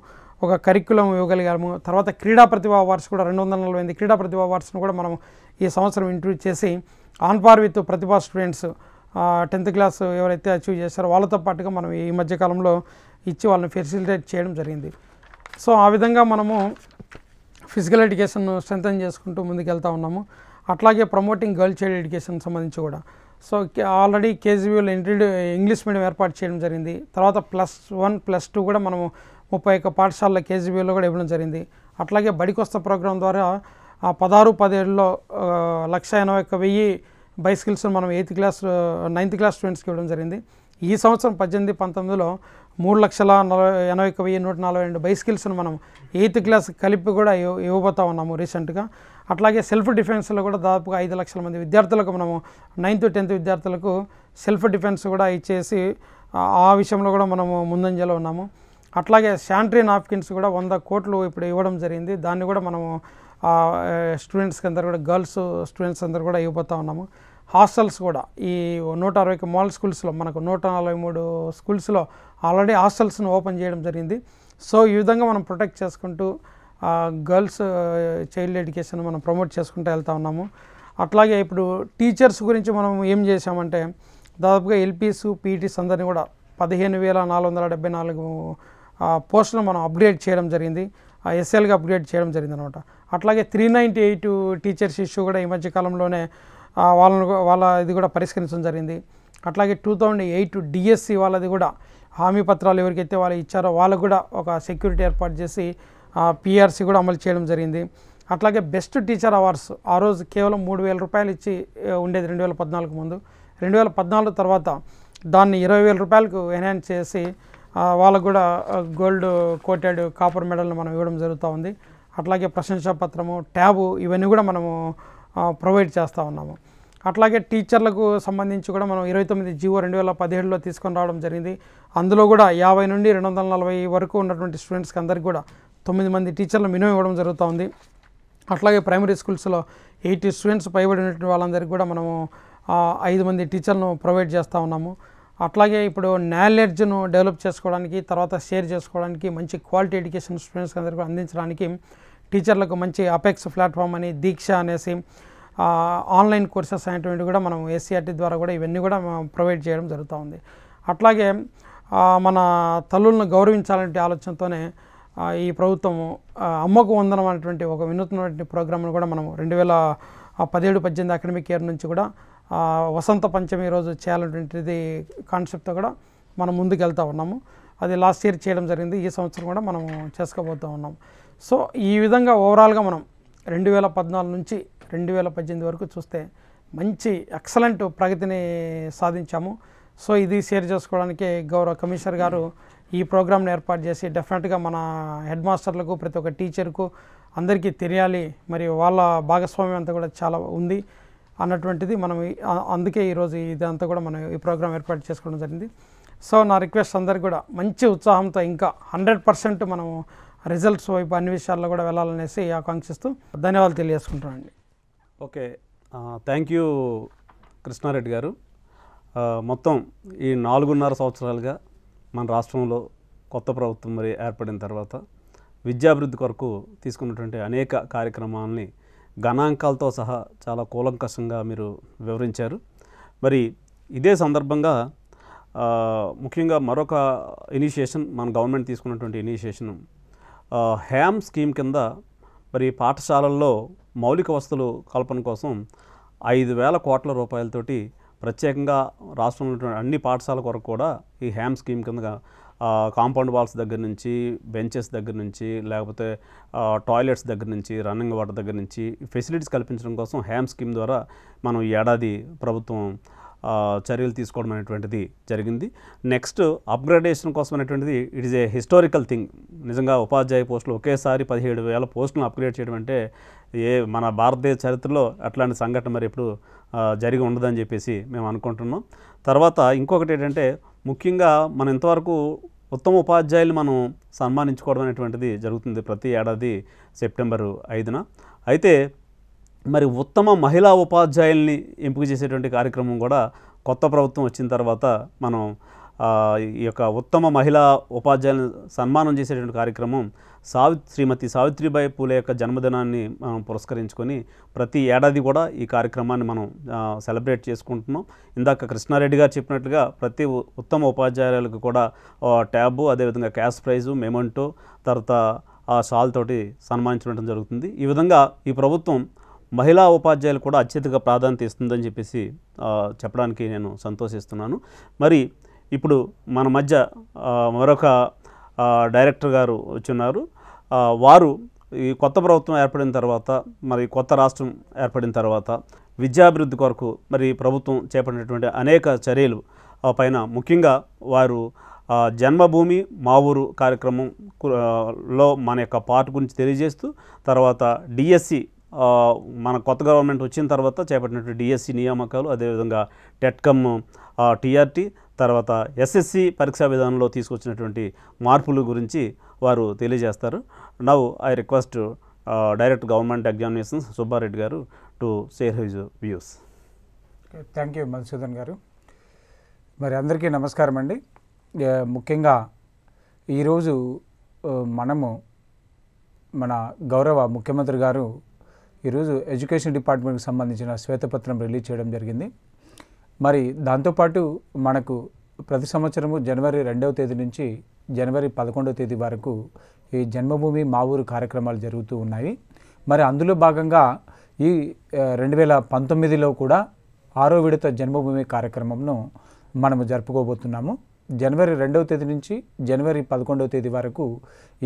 ఒక కరికులం ఇవ్వగలిగాము. తర్వాత క్రీడా ప్రతిభా అవార్డ్స్ కూడా 248 క్రీడా ప్రతిభా అవార్డ్స్ను కూడా మనం ఈ సంవత్సరం ఇంట్రడ్యూస్ చేసి on par with Pratibha students 10th class ఎవరైతే అచీవ్ చేశారో వాళ్ళతో పాటుగా మనం ఈ మధ్యకాలంలో ఇచ్చి వాళ్ళని ఫెసిలిటేట్ చేయడం జరిగింది. సో ఆ విధంగా మనము ఫిజికల్ ఎడ్యుకేషన్ స్ట్రెంథెన్ చేసుకుంటూ ముందుకెళ్తూ ఉన్నాము. అట్లాగే ప్రమోటింగ్ గర్ల్ చైల్డ్ ఎడ్యుకేషన్ సంబంధించి కూడా సో ఆల్రెడీ కేజీబీలో ఇంగ్లీష్ మీడియం ఏర్పాటు చేయడం జరిగింది. తర్వాత +1, +2 కూడా మనము 31 పాఠశాలల కేజీబీలో కూడా ఇవ్వడం జరిగింది. అట్లాగే బడికొస్తా ప్రోగ్రాం ద్వారా 16-17లో 181,000 బైసికల్స్ మనం 9th క్లాస్ స్టూడెంట్స్కి ఇవ్వడం జరిగింది. ఈ సంవత్సరం 18-19లో 3,81,142 బైసికల్స్ను మనం 8th క్లాస్ కలిపి కూడా ఇవ్వబోతా ఉన్నాము రీసెంట్గా. అట్లాగే సెల్ఫ్ డిఫెన్స్లో కూడా దాదాపుగా 5 లక్షల మంది విద్యార్థులకు మనము 9th, 10th విద్యార్థులకు సెల్ఫ్ డిఫెన్స్ కూడా ఇచ్చేసి ఆ విషయంలో కూడా మనము ముందంజలో ఉన్నాము. అట్లాగే శానిటరీ నాప్కిన్స్ కూడా 100 కోట్లు ఇప్పుడు ఇవ్వడం జరిగింది. దాన్ని కూడా మనము స్టూడెంట్స్కి అందరు కూడా గర్ల్స్ స్టూడెంట్స్ అందరు కూడా ఇవ్వబోతా ఉన్నాము. హాస్టల్స్ కూడా ఈ 160 మోడల్ స్కూల్స్లో మనకు 143 స్కూల్స్లో ఆల్రెడీ హాస్టల్స్ను ఓపెన్ చేయడం జరిగింది. సో ఈ విధంగా మనం ప్రొటెక్ట్ చేసుకుంటూ గర్ల్స్ చైల్డ్ ఎడ్యుకేషన్ మనం ప్రమోట్ చేసుకుంటూ వెళ్తూ ఉన్నాము. అట్లాగే ఇప్పుడు టీచర్స్ గురించి మనం ఏం చేసామంటే దాదాపుగా ఎల్పీస్ పీఈటీస్ అందరినీ కూడా 15,474 పోస్టులను మనం అప్గ్రేడ్ చేయడం జరిగింది, ఎస్ఎల్గా అప్గ్రేడ్ చేయడం జరిగింది అనమాట. అట్లాగే 398 టీచర్స్ ఇష్యూ కూడా ఈ మధ్యకాలంలోనే వాళ్ళ ఇది కూడా పరిష్కరించడం జరిగింది. అట్లాగే 2008 డిఎస్సి వాళ్ళది కూడా హామీ పత్రాలు ఎవరికైతే వాళ్ళు ఇచ్చారో వాళ్ళకు కూడా ఒక సెక్యూరిటీ ఏర్పాటు చేసి పిఆర్సీ కూడా అమలు చేయడం జరిగింది. అట్లాగే బెస్ట్ టీచర్ అవార్డ్స్ ఆ రోజు కేవలం 3,000 రూపాయలు ఇచ్చి ఉండేది 2014 ముందు. 2014 తర్వాత దాన్ని 20,000 రూపాయలకు ఎన్హాన్స్ చేసి వాళ్ళకు కూడా గోల్డ్ కోటెడ్ కాపర్ మెడల్ని మనం ఇవ్వడం జరుగుతూ ఉంది. అట్లాగే ప్రశంసా పత్రము, ట్యాబు ఇవన్నీ కూడా మనము ప్రొవైడ్ చేస్తూ ఉన్నాము. అట్లాగే టీచర్లకు సంబంధించి కూడా మనం 29 జీవో 2017లో తీసుకొని రావడం జరిగింది. అందులో కూడా 50 నుండి 240 వరకు ఉన్నటువంటి స్టూడెంట్స్కి అందరికీ కూడా 9 మంది టీచర్లు మినిమం ఇవ్వడం జరుగుతూ ఉంది. అట్లాగే ప్రైమరీ స్కూల్స్లో 80 స్టూడెంట్స్ పైబడి ఉన్నటువంటి వాళ్ళందరికీ కూడా మనము 5 మంది టీచర్లను ప్రొవైడ్ చేస్తూ ఉన్నాము. అట్లాగే ఇప్పుడు నాలెడ్జ్ను డెవలప్ చేసుకోవడానికి, తర్వాత షేర్ చేసుకోవడానికి, మంచి క్వాలిటీ ఎడ్యుకేషన్ స్టూడెంట్స్కి అందరికీ అందించడానికి టీచర్లకు మంచి అపెక్స్ ప్లాట్ఫామ్ అని, దీక్ష అనేసి ఆన్లైన్ కోర్సెస్ అనేటువంటివి కూడా మనం ఎస్సీఆర్టీ ద్వారా కూడా ఇవన్నీ కూడా ప్రొవైడ్ చేయడం జరుగుతూ ఉంది. అట్లాగే మన తల్లులను గౌరవించాలంటే ఆలోచనతోనే ఈ ప్రభుత్వము అమ్మకు వందనం అనేటువంటి ఒక వినూత్నమైన ప్రోగ్రామ్ను కూడా మనం 2017-18 అకాడమిక్ ఇయర్ నుంచి కూడా వసంత పంచమి రోజు చేయాలనేటువంటిది కాన్సెప్ట్తో కూడా మనం ముందుకు వెళ్తూ ఉన్నాము. అది లాస్ట్ ఇయర్ చేయడం జరిగింది. ఈ సంవత్సరం కూడా మనం చేసుకోబోతూ ఉన్నాం. సో ఈ విధంగా ఓవరాల్గా మనం 2014 నుంచి 2018 వరకు చూస్తే మంచి ఎక్సలెంట్ ప్రగతిని సాధించాము. సో ఇది షేర్ చేసుకోవడానికి గౌరవ కమిషనర్ గారు ఈ ప్రోగ్రామ్ని ఏర్పాటు చేసి డెఫినెట్గా మన హెడ్ మాస్టర్లకు, ప్రతి ఒక్క టీచర్కు అందరికీ తెలియాలి, మరియు వాళ్ళ భాగస్వామ్యం అంతా కూడా చాలా ఉంది అన్నటువంటిది మనం అందుకే ఈరోజు ఇదంతా కూడా మనం ఈ ప్రోగ్రాం ఏర్పాటు చేసుకోవడం జరిగింది. సో నా రిక్వెస్ట్ అందరికీ కూడా మంచి ఉత్సాహంతో ఇంకా 100% మనం రిజల్ట్స్ వైపు అన్ని విషయాల్లో కూడా వెళ్ళాలనేసి ఆకాంక్షిస్తూ ధన్యవాదాలు తెలియజేసుకుంటానండి. ఓకే, థ్యాంక్ యూ కృష్ణారెడ్డి గారు. మొత్తం ఈ 4.5 సంవత్సరాలుగా మన రాష్ట్రంలో కొత్త ప్రభుత్వం మరి ఏర్పడిన తర్వాత విద్యాభివృద్ధి కొరకు తీసుకున్నటువంటి అనేక కార్యక్రమాలని గణాంకాలతో సహా చాలా కూలంకషంగా మీరు వివరించారు. మరి ఇదే సందర్భంగా ముఖ్యంగా మరొక ఇనిషియేషన్, మన గవర్నమెంట్ తీసుకున్నటువంటి ఇనిషియేషన్ హ్యామ్ స్కీమ్ కింద మరి పాఠశాలల్లో మౌలిక వసతులు కల్పన కోసం 5,000 కోట్ల రూపాయలతోటి ప్రత్యేకంగా రాష్ట్రంలో అన్ని పాఠశాల కొరకు కూడా ఈ హ్యామ్ స్కీమ్ కింద కాంపౌండ్ వాల్స్ దగ్గర నుంచి, బెంచెస్ దగ్గర నుంచి, లేకపోతే టాయిలెట్స్ దగ్గర నుంచి, రన్నింగ్ వాటర్ దగ్గర నుంచి ఫెసిలిటీస్ కల్పించడం కోసం హ్యామ్ స్కీమ్ ద్వారా మనం ఈ ఏడాది ప్రభుత్వం చర్యలు తీసుకోవడం అనేటువంటిది జరిగింది. నెక్స్ట్ అప్గ్రేడేషన్ కోసం అనేటువంటిది it is a historical thing. నిజంగా ఉపాధ్యాయ పోస్టులు ఒకేసారి 17,000 పోస్టులను అప్గ్రేడ్ చేయడం అంటే మన భారతదేశ చరిత్రలో అట్లాంటి సంఘటన మరి ఎప్పుడు జరిగి ఉండదని చెప్పేసి మేము అనుకుంటున్నాం. తర్వాత ఇంకొకటి ఏంటంటే, ముఖ్యంగా మనం ఇంతవరకు ఉత్తమ ఉపాధ్యాయులు మనం సన్మానించుకోవడం అనేటువంటిది జరుగుతుంది ప్రతి ఏడాది సెప్టెంబర్ 5న. అయితే మరి ఉత్తమ మహిళా ఉపాధ్యాయుల్ని ఎంపిక చేసేటువంటి కార్యక్రమం కూడా కొత్త ప్రభుత్వం వచ్చిన తర్వాత మనం ఈ యొక్క ఉత్తమ మహిళా ఉపాధ్యాయులను సన్మానం చేసేటువంటి కార్యక్రమం శ్రీమతి సావిత్రిబాయి పూలే యొక్క జన్మదినాన్ని మనం పురస్కరించుకొని ప్రతి ఏడాది కూడా ఈ కార్యక్రమాన్ని మనం సెలబ్రేట్ చేసుకుంటున్నాం. ఇందాక కృష్ణారెడ్డి గారు చెప్పినట్లుగా ప్రతి ఉత్తమ ఉపాధ్యాయులకు కూడా ట్యాబు, అదేవిధంగా క్యాష్ ప్రైజు, మెమెంటో, తర్వాత ఆ షాల్ తోటి సన్మానించడం జరుగుతుంది. ఈ విధంగా ఈ ప్రభుత్వం మహిళా ఉపాధ్యాయులు కూడా అత్యధిక ప్రాధాన్యత ఇస్తుందని చెప్పేసి చెప్పడానికి నేను సంతోషిస్తున్నాను. మరి ఇప్పుడు మన మధ్య మరొక డైరెక్టర్ గారు వచ్చున్నారు. వారు ఈ కొత్త ప్రభుత్వం ఏర్పడిన తర్వాత, మరి కొత్త రాష్ట్రం ఏర్పడిన తర్వాత విద్యాభివృద్ధి కొరకు మరి ప్రభుత్వం చేపట్టినటువంటి అనేక చర్యలు పైన ముఖ్యంగా వారు జన్మభూమి మా ఊరు కార్యక్రమంలో మన యొక్క పార్ట్ గురించి తెలియజేస్తూ, తర్వాత డిఎస్సి మన కొత్త గవర్నమెంట్ వచ్చిన తర్వాత చేపట్టినటువంటి డిఎస్సి నియామకాలు, అదేవిధంగా టెట్కమ్, టీఆర్టీ, తర్వాత ఎస్ఎస్సి పరీక్షా విధానంలో తీసుకొచ్చినటువంటి మార్పుల గురించి వారు తెలియజేస్తారు. Now I request director government examinations Subbareddy garu to share his views. Thank you Madhusudan garu. మరి అందరికీ నమస్కారం అండి. ముఖ్యంగా ఈరోజు మనము మన గౌరవ ముఖ్యమంత్రి గారు ఈరోజు ఎడ్యుకేషన్ డిపార్ట్మెంట్కి సంబంధించిన శ్వేతపత్రం రిలీజ్ చేయడం జరిగింది. మరి దాంతోపాటు మనకు ప్రతి సంవత్సరము జనవరి 2వ తేదీ నుంచి జనవరి 11వ తేదీ వరకు ఈ జన్మభూమి మా ఊరు కార్యక్రమాలు జరుగుతూ ఉన్నాయి. మరి అందులో భాగంగా ఈ 2019లో కూడా 6వ విడత జన్మభూమి కార్యక్రమంను మనము జరుపుకోబోతున్నాము. జనవరి 2వ తేదీ నుంచి జనవరి 11వ తేదీ వరకు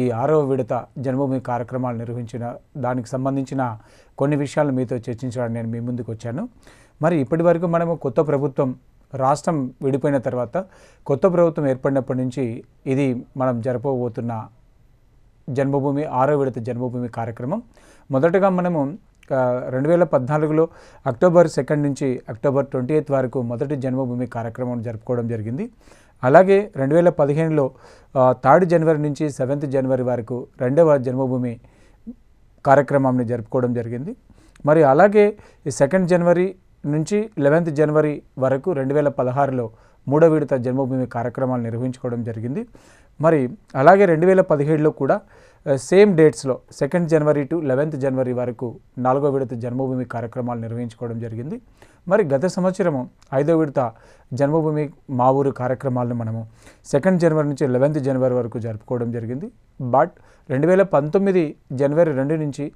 ఈ 6వ విడత జన్మభూమి కార్యక్రమాలు నిర్వహించిన దానికి సంబంధించిన కొన్ని విషయాలు మీతో చర్చించడానికి నేను మీ ముందుకు వచ్చాను. మరి ఇప్పటి వరకు మనము కొత్త ప్రభుత్వం రాష్ట్రం విడిపోయిన తర్వాత కొత్త ప్రభుత్వం ఏర్పడినప్పటి నుంచి ఇది మనం జరపబోతున్న జన్మభూమి 6వ విడత జన్మభూమి కార్యక్రమం. మొదటగా మనము 2014లో అక్టోబర్ 2 నుంచి అక్టోబర్ 28 వరకు మొదటి జన్మభూమి కార్యక్రమం జరుపుకోవడం జరిగింది. అలాగే 2015లో 3 జనవరి నుంచి 7 జనవరి వరకు 2వ జన్మభూమి కార్యక్రమాన్ని జరుపుకోవడం జరిగింది. మరి అలాగే ఈ 2 జనవరి నుంచి 11 జనవరి వరకు 2016లో మూడో విడత జన్మభూమి కార్యక్రమాలు నిర్వహించుకోవడం జరిగింది. మరి అలాగే 2017లో కూడా same డేట్స్లో 2nd January to 11th జనవరి వరకు 4వ విడత జన్మభూమి కార్యక్రమాలు నిర్వహించుకోవడం జరిగింది. మరి గత సంవత్సరము 5వ విడత జన్మభూమి మా ఊరు కార్యక్రమాలను మనము 2nd జనవరి నుంచి 11th జనవరి వరకు జరుపుకోవడం జరిగింది. బట్ 2019 జనవరి 2 నుంచి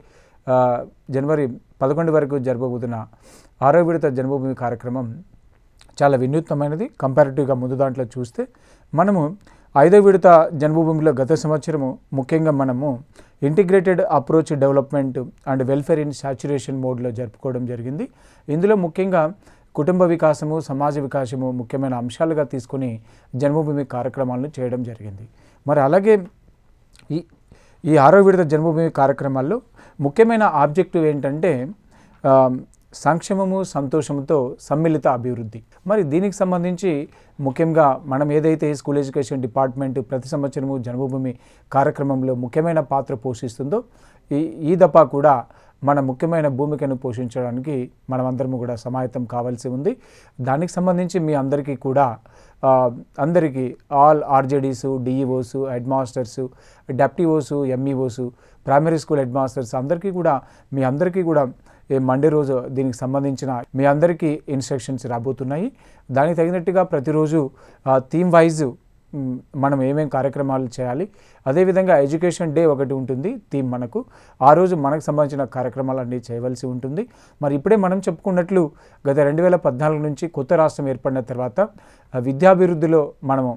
జనవరి 11 వరకు జరపబోతున్న 6వ విడత జన్మభూమి కార్యక్రమం చాలా వినూత్నమైనది. కంపారిటివ్గా ముందు దాంట్లో చూస్తే మనము 5వ విడత జన్మభూమిలో గత సంవత్సరము ముఖ్యంగా మనము integrated approach development and welfare in saturation మోడ్లో జరుపుకోవడం జరిగింది. ఇందులో ముఖ్యంగా కుటుంబ వికాసము, సమాజ వికాసము ముఖ్యమైన అంశాలుగా తీసుకుని జన్మభూమి కార్యక్రమాలను చేయడం జరిగింది. మరి అలాగే ఈ 6వ విడత జన్మభూమి కార్యక్రమాల్లో ముఖ్యమైన ఆబ్జెక్టివ్ ఏంటంటే సంక్షేమము, సంతోషంతో సమ్మిళిత అభివృద్ధి. మరి దీనికి సంబంధించి ముఖ్యంగా మనం ఏదైతే స్కూల్ ఎడ్యుకేషన్ డిపార్ట్మెంట్ ప్రతి సంవత్సరము జన్మభూమి కార్యక్రమంలో ముఖ్యమైన పాత్ర పోషిస్తుందో ఈ దఫా కూడా మన ముఖ్యమైన భూమికను పోషించడానికి మనమందరము కూడా సమాయత్తం కావాల్సి ఉంది. దానికి సంబంధించి మీ అందరికీ కూడా అందరికీ all RJDs, DEOs, head masters, DyEOs, MEOs, primary school head masters మీ అందరికీ కూడా మండే రోజు దీనికి సంబంధించిన మీ అందరికీ ఇన్స్ట్రక్షన్స్ రాబోతున్నాయి. దానికి తగినట్టుగా ప్రతిరోజు థీమ్ వైజ్ మనం ఏమేం కార్యక్రమాలు చేయాలి, అదేవిధంగా ఎడ్యుకేషన్ డే ఒకటి ఉంటుంది థీమ్ మనకు, ఆ రోజు మనకు సంబంధించిన కార్యక్రమాలన్నీ చేయవలసి ఉంటుంది. మరి ఇప్పుడే మనం చెప్పుకున్నట్లు గత 2014 నుంచి కొత్త రాష్ట్రం ఏర్పడిన తర్వాత విద్యాభివృద్ధిలో మనము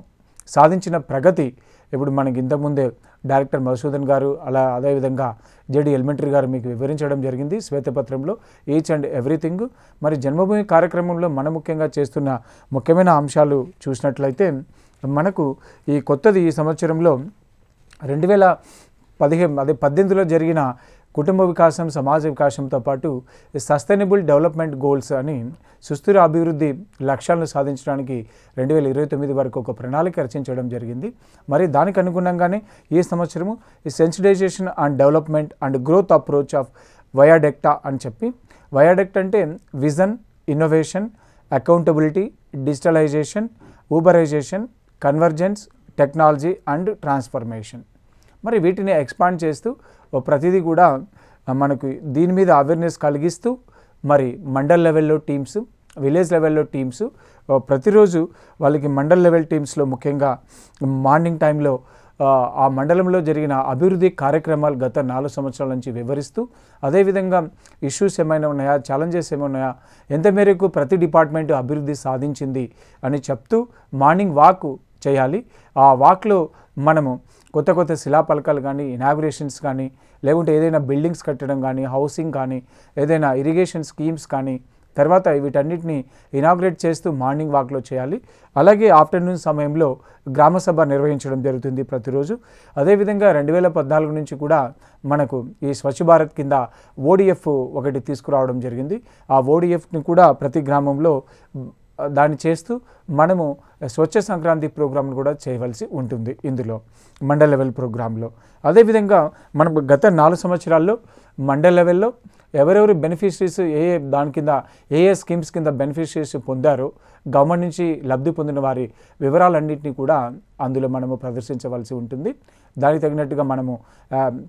సాధించిన ప్రగతి ఇప్పుడు మనకి ఇంతకుముందే డైరెక్టర్ మధుసూదన్ గారు అదేవిధంగా జేడి ఎలిమెంటరీ గారు మీకు వివరించడం జరిగింది శ్వేతపత్రంలో ఈచ్ అండ్ ఎవ్రీథింగ్. మరి జన్మభూమి కార్యక్రమంలో మనం ముఖ్యంగా చేస్తున్న ముఖ్యమైన అంశాలు చూసినట్లయితే మనకు ఈ సంవత్సరంలో 2018లో జరిగిన కుటుంబ వికాసం, సమాజ వికాసంతో పాటు సస్టైనబుల్ డెవలప్మెంట్ గోల్స్ అని సుస్థిర అభివృద్ధి లక్ష్యాలను సాధించడానికి 2029 వరకు ఒక ప్రణాళిక రచించడం జరిగింది. మరి దానికి అనుగుణంగానే ఈ సంవత్సరము ఈ sensitisation and development and growth approach of వయాడెక్టా అని చెప్పి, వయాడెక్ట్ అంటే vision, innovation, accountability, digitalisation, uberisation, convergence, technology and transformation. మరి వీటిని ఎక్స్పాండ్ చేస్తూ ప్రతిదీ కూడా మనకు దీని మీద అవేర్నెస్ కలిగిస్తూ మరి మండల్ లెవెల్లో టీమ్స్, విలేజ్ లెవెల్లో టీమ్స్ ప్రతిరోజు వాళ్ళకి మండల్ లెవెల్ టీమ్స్లో ముఖ్యంగా మార్నింగ్ టైంలో ఆ మండలంలో జరిగిన అభివృద్ధి కార్యక్రమాలు గత 4 సంవత్సరాల నుంచి వివరిస్తూ, అదేవిధంగా ఇష్యూస్ ఏమైనా ఉన్నాయా, ఛాలెంజెస్ ఏమైనా ఉన్నాయా, ఎంత మేరకు ప్రతి డిపార్ట్మెంట్ అభివృద్ధి సాధించింది అని చెప్తూ మార్నింగ్ వాక్ చేయాలి. ఆ వాక్లో మనము కొత్త శిలాపలకాలు కానీ, ఇనాగ్రేషన్స్ కానీ, లేకుంటే ఏదైనా బిల్డింగ్స్ కట్టడం కానీ, హౌసింగ్ కానీ, ఏదైనా ఇరిగేషన్ స్కీమ్స్ కానీ, తర్వాత వీటన్నిటిని ఇనాగ్రేట్ చేస్తూ మార్నింగ్ వాక్లో చేయాలి. అలాగే ఆఫ్టర్నూన్ సమయంలో గ్రామసభ నిర్వహించడం జరుగుతుంది ప్రతిరోజు. అదేవిధంగా 2014 నుంచి కూడా మనకు ఈ స్వచ్ఛ భారత్ కింద ఓడిఎఫ్ ఒకటి తీసుకురావడం జరిగింది. ఆ ఓడిఎఫ్ని కూడా ప్రతి గ్రామంలో దాన్ని చేస్తూ మనము స్వచ్ఛ సంక్రాంతి ప్రోగ్రాంను కూడా చేయవలసి ఉంటుంది ఇందులో మండల్ లెవెల్ ప్రోగ్రాంలో. అదేవిధంగా మనం గత 4 సంవత్సరాల్లో మండల్ లెవెల్లో ఎవరెవరు బెనిఫిషరీస్ దాని కింద ఏ స్కీమ్స్ కింద బెనిఫిషరీస్ పొందారో, గవర్నమెంట్ నుంచి లబ్ధి పొందిన వారి వివరాలన్నింటినీ కూడా అందులో మనము ప్రదర్శించవలసి ఉంటుంది. దానికి తగినట్టుగా మనము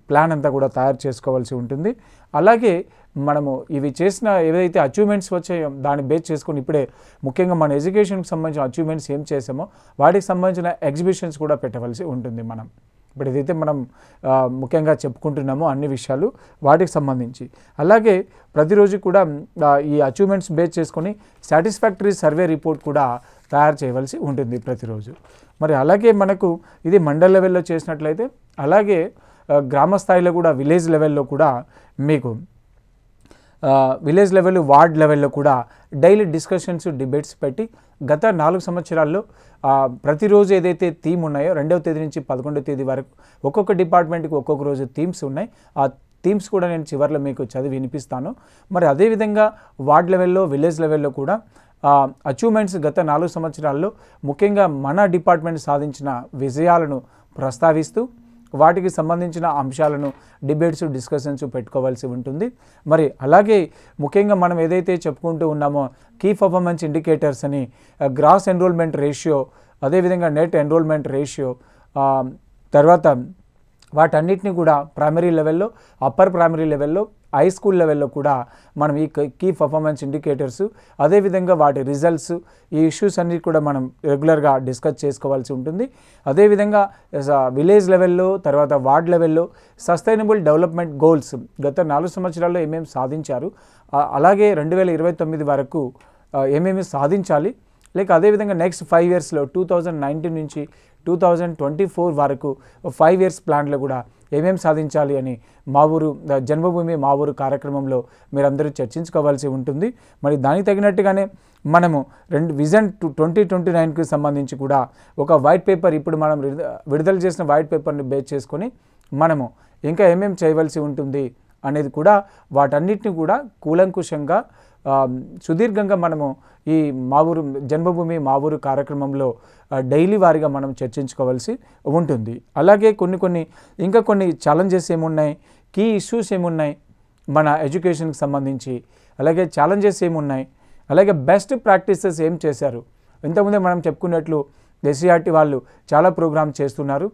ప్లాన్ అంతా కూడా తయారు చేసుకోవాల్సి ఉంటుంది. అలాగే మనము ఇవి చేసిన ఏదైతే అచీవ్మెంట్స్ వచ్చాయో దాన్ని బేస్ చేసుకొని ఇప్పుడే ముఖ్యంగా మన ఎడ్యుకేషన్కి సంబంధించిన అచీవ్మెంట్స్ ఏం చేసామో వాటికి సంబంధించిన ఎగ్జిబిషన్స్ కూడా పెట్టవలసి ఉంటుంది. మనం ఇప్పుడు ఏదైతే మనం ముఖ్యంగా చెప్పుకుంటున్నామో అన్ని విషయాలు వాటికి సంబంధించి, అలాగే ప్రతిరోజు కూడా ఈ అచీవ్మెంట్స్ బేస్ చేసుకొని సాటిస్ఫాక్టరీ సర్వే రిపోర్ట్ కూడా తయారు చేయవలసి ఉంటుంది ప్రతిరోజు. మరి అలాగే మనకు ఇది మండల్ లెవెల్లో చేసినట్లయితే, అలాగే గ్రామ స్థాయిలో కూడా విలేజ్ లెవెల్లో కూడా మీకు విలేజ్ లెవెల్, వార్డ్ లెవెల్లో కూడా డైలీ డిస్కషన్స్, డిబేట్స్ పెట్టి గత 4 సంవత్సరాల్లో ప్రతిరోజు ఏదైతే థీమ్ ఉన్నాయో 2వ తేదీ నుంచి 11వ తేదీ వరకు ఒక్కొక్క డిపార్ట్మెంట్కి ఒక్కొక్క రోజు థీమ్స్ ఉన్నాయి. ఆ థీమ్స్ కూడా నేను చివరిలో మీకు చదివి వినిపిస్తాను. మరి అదేవిధంగా వార్డ్ లెవెల్లో, విలేజ్ లెవెల్లో కూడా అచీవ్మెంట్స్ గత 4 సంవత్సరాల్లో ముఖ్యంగా మన డిపార్ట్మెంట్ సాధించిన విజయాలను ప్రస్తావిస్తూ వాటికి సంబంధించిన అంశాలను డిబేట్స్ డిస్కషన్స్ పెట్టుకోవాల్సి ఉంటుంది. మరి అలాగే ముఖ్యంగా మనం ఏదైతే చెప్పుకుంటూ ఉన్నామో కీ పర్ఫార్మెన్స్ ఇండికేటర్స్ అని గ్రాస్ ఎన్రోల్మెంట్ రేషియో, అదేవిధంగా నెట్ ఎన్రోల్మెంట్ రేషియో, తర్వాత వాటన్నిటిని కూడా ప్రైమరీ లెవెల్లో, అప్పర్ ప్రైమరీ లెవెల్లో, హై స్కూల్ లెవెల్లో కూడా మనం ఈ కీ పర్ఫార్మెన్స్ ఇండికేటర్స్, అదేవిధంగా వాటి రిజల్ట్స్, ఈ ఇష్యూస్ అన్నీ కూడా మనం రెగ్యులర్గా డిస్కస్ చేసుకోవాల్సి ఉంటుంది. అదేవిధంగా విలేజ్ లెవెల్లో, తర్వాత వార్డ్ లెవెల్లో సస్టైనబుల్ డెవలప్మెంట్ గోల్స్ గత 4 సంవత్సరాల్లో ఏమేమి సాధించారు, అలాగే 2029 వరకు ఏమేమి సాధించాలి, లేక అదేవిధంగా నెక్స్ట్ 5 ఇయర్స్లో 2019 నుంచి 2024 వరకు 5 ఇయర్స్ ప్లాన్లో కూడా ఏమేమి సాధించాలి అని మా ఊరు జన్మభూమి మా ఊరు కార్యక్రమంలో మీరందరూ చర్చించుకోవాల్సి ఉంటుంది. మరి దానికి తగినట్టుగానే మనము విజన్ 2029కి సంబంధించి కూడా ఒక వైట్ పేపర్ ఇప్పుడు మనం విడుదల చేసిన వైట్ పేపర్ని బేస్ చేసుకొని మనము ఇంకా ఏమేమి చేయవలసి ఉంటుంది అనేది కూడా వాటన్నిటిని కూడా కూలంకుషంగా సుదీర్ఘంగా మనము ఈ మా ఊరు జన్మభూమి మా ఊరు కార్యక్రమంలో డైలీ వారీగా మనం చర్చించుకోవాల్సి ఉంటుంది. అలాగే ఇంకా కొన్ని ఛాలెంజెస్ ఏమున్నాయి, కీ ఇష్యూస్ ఏమున్నాయి మన ఎడ్యుకేషన్కి సంబంధించి, అలాగే ఛాలెంజెస్ ఏమున్నాయి, అలాగే బెస్ట్ ప్రాక్టీసెస్ ఏం చేశారు. ఇంతకుముందే మనం చెప్పుకున్నట్లు ఎస్సీఆర్టీ వాళ్ళు చాలా ప్రోగ్రామ్ చేస్తున్నారు,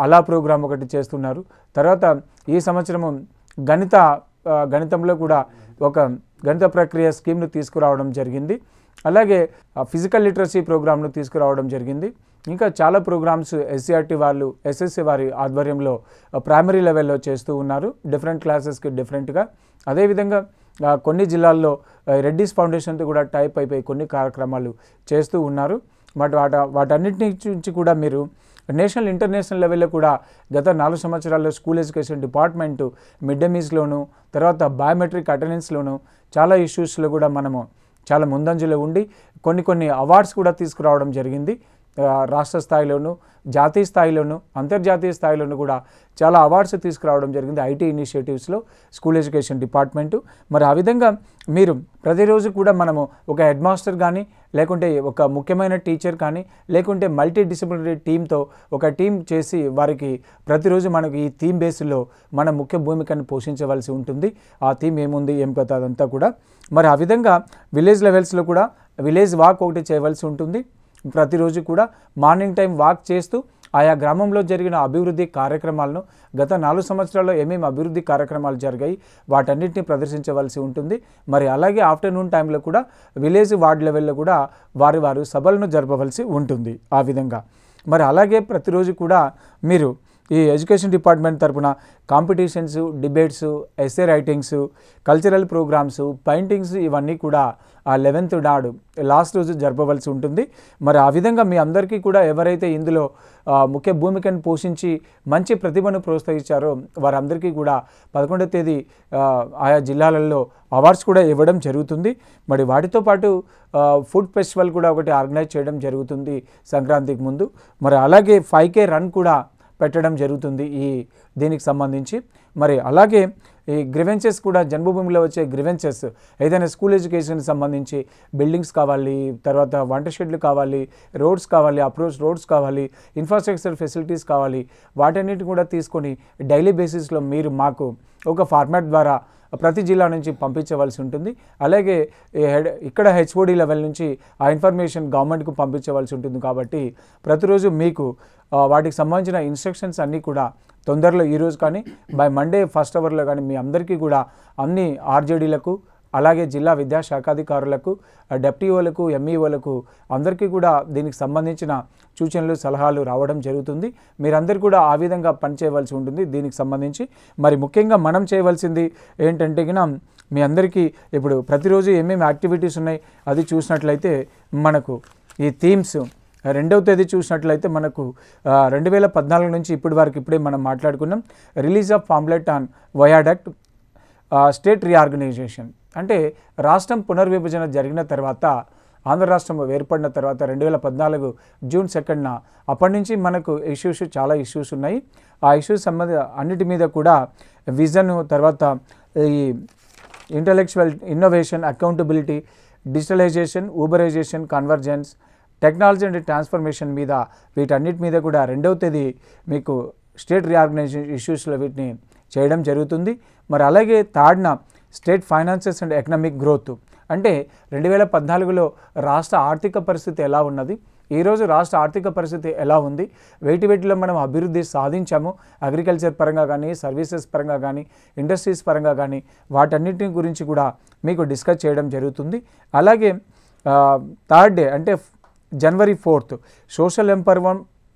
అలా ప్రోగ్రామ్ ఒకటి చేస్తున్నారు. తర్వాత ఈ సంవత్సరము గణితంలో కూడా ఒక గణిత ప్రక్రియ స్కీమ్ను తీసుకురావడం జరిగింది. అలాగే ఫిజికల్ లిటరసీ ప్రోగ్రామ్ను తీసుకురావడం జరిగింది. ఇంకా చాలా ప్రోగ్రామ్స్ ఎస్సీఆర్టీ వాళ్ళు ఎస్ఎస్సీ వారి ఆధ్వర్యంలో ప్రైమరీ లెవెల్లో చేస్తూ ఉన్నారు, డిఫరెంట్ క్లాసెస్కి డిఫరెంట్గా. అదేవిధంగా కొన్ని జిల్లాల్లో రెడ్డిస్ ఫౌండేషన్తో కూడా టైప్ అయిపోయి కొన్ని కార్యక్రమాలు చేస్తూ ఉన్నారు. వాటన్నిటి నుంచి కూడా మీరు నేషనల్ ఇంటర్నేషనల్ లెవెల్లో కూడా గత 4 సంవత్సరాల్లో school education department mid day మీల్స్లోను, తర్వాత బయోమెట్రిక్ అటెండెన్స్లోను చాలా ఇష్యూస్లో కూడా మనము చాలా ముందంజలో ఉండి కొన్ని అవార్డ్స్ కూడా తీసుకురావడం జరిగింది. రాష్ట్ర స్థాయిలోను, జాతీయ స్థాయిలోను, అంతర్జాతీయ స్థాయిలోను కూడా చాలా అవార్డ్స్ తీసుకురావడం జరిగింది ఐటీ ఇనిషియేటివ్స్లో స్కూల్ ఎడ్యుకేషన్ డిపార్ట్మెంటు. మరి ఆ విధంగా మీరు ప్రతిరోజు కూడా మనము ఒక హెడ్ మాస్టర్ కానీ, లేకుంటే ఒక ముఖ్యమైన టీచర్ కానీ, లేకుంటే మల్టీ డిసిప్లినరీ టీంతో ఒక టీం చేసి వారికి ప్రతిరోజు మనకు ఈ థీమ్ బేస్లో మన ముఖ్య భూమికను పోషించవలసి ఉంటుంది. ఆ థీమ్ ఏముంది, ఏం కథ అదంతా కూడా. మరి ఆ విధంగా విలేజ్ లెవెల్స్లో కూడా విలేజ్ వాక్ ఒకటి చేయవలసి ఉంటుంది. ప్రతిరోజు కూడా మార్నింగ్ టైం వాక్ చేస్తూ ఆయా గ్రామంలో జరిగిన అభివృద్ధి కార్యక్రమాలను, గత 4 సంవత్సరాల్లో ఏమేమి అభివృద్ధి కార్యక్రమాలు జరిగాయి వాటన్నిటిని ప్రదర్శించవలసి ఉంటుంది. మరి అలాగే ఆఫ్టర్నూన్ టైంలో కూడా విలేజ్ వార్డ్ లెవెల్లో కూడా వారు సభలను జరపవలసి ఉంటుంది. ఆ విధంగా మరి అలాగే ప్రతిరోజు కూడా మీరు ఈ ఎడ్యుకేషన్ డిపార్ట్మెంట్ తరపున competitions, debates, essay writings, cultural programmes, paintings ఇవన్నీ కూడా ఆ 11th నాడు లాస్ట్ రోజు జరపవలసి ఉంటుంది. మరి ఆ విధంగా మీ అందరికీ కూడా ఎవరైతే ఇందులో ముఖ్య భూమికను పోషించి మంచి ప్రతిభను ప్రోత్సహించారో వారందరికీ కూడా 11వ తేదీ ఆయా జిల్లాలలో అవార్డ్స్ కూడా ఇవ్వడం జరుగుతుంది. మరి వాటితో పాటు ఫుడ్ ఫెస్టివల్ కూడా ఒకటి ఆర్గనైజ్ చేయడం జరుగుతుంది సంక్రాంతికి ముందు. మరి అలాగే 5K రన్ కూడా పెట్టడం జరుగుతుంది దీనికి సంబంధించి. మరి అలాగే ఈ గ్రివెన్సెస్ కూడా జన్మభూమిలో వచ్చే గ్రివెన్సెస్ ఏదైనా స్కూల్ ఎడ్యుకేషన్కి సంబంధించి బిల్డింగ్స్ కావాలి, తర్వాత వంట షెడ్లు కావాలి, రోడ్స్ కావాలి, అప్రోచ్ రోడ్స్ కావాలి, ఇన్ఫ్రాస్ట్రక్చర్ ఫెసిలిటీస్ కావాలి, వాటన్నిటి కూడా తీసుకొని డైలీ బేసిస్లో మీరు మాకు ఒక ఫార్మాట్ ద్వారా ప్రతి జిల్లా నుంచి పంపించవలసి ఉంటుంది. అలాగే ఇక్కడ హెచ్ఓడి లెవెల్ నుంచి ఆ ఇన్ఫర్మేషన్ గవర్నమెంట్కు పంపించవలసి ఉంటుంది. కాబట్టి ప్రతిరోజు మీకు వాటికి సంబంధించిన ఇన్స్ట్రక్షన్స్ అన్నీ కూడా తొందరలో ఈరోజు కానీ బై మండే ఫస్ట్ అవర్లో కానీ మీ అందరికీ కూడా అన్ని ఆర్జేడీలకు, అలాగే జిల్లా విద్యాశాఖాధికారులకు, డెప్యూఓలకు, ఎంఈఓలకు అందరికీ కూడా దీనికి సంబంధించిన సూచనలు, సలహాలు రావడం జరుగుతుంది. మీరందరూ కూడా ఆ విధంగా పనిచేయవలసి ఉంటుంది దీనికి సంబంధించి. మరి ముఖ్యంగా మనం చేయవలసింది ఏంటంటే మీ అందరికీ ఇప్పుడు ప్రతిరోజు ఏమేమి యాక్టివిటీస్ ఉన్నాయి అది చూసినట్లయితే మనకు ఈ థీమ్స్ 2వ తేదీ చూసినట్లయితే మనకు 2014 నుంచి ఇప్పటి వరకు ఇప్పుడే మనం మాట్లాడుకున్నాం release of pamphlet on viaduct state reorganisation. అంటే రాష్ట్రం పునర్విభజన జరిగిన తర్వాత, ఆంధ్ర రాష్ట్రం ఏర్పడిన తర్వాత 2014 జూన్ 2న అప్పటి నుంచి మనకు చాలా ఇష్యూస్ ఉన్నాయి. ఆ ఇష్యూస్ అన్నిటి మీద కూడా విజన్, తర్వాత ఈ intellectual innovation, accountability, digitalisation, uberisation, convergence, technology and transformation మీద వీటన్నిటి మీద కూడా 2వ తేదీ మీకు స్టేట్ రీఆర్గనైజేషన్ ఇష్యూస్లో వీటిని చేయడం జరుగుతుంది. మరి అలాగే థర్డ్న state finances and economic growth, అంటే 2014లో రాష్ట్ర ఆర్థిక పరిస్థితి ఎలా ఉన్నది, ఈరోజు రాష్ట్ర ఆర్థిక పరిస్థితి ఎలా ఉంది, వేటిలో మనం అభివృద్ధి సాధించాము, అగ్రికల్చర్ పరంగా కానీ, సర్వీసెస్ పరంగా కానీ, ఇండస్ట్రీస్ పరంగా కానీ, వాటన్నిటి గురించి కూడా మీకు డిస్కస్ చేయడం జరుగుతుంది. అలాగే థర్డ్ డే అంటే January 4th social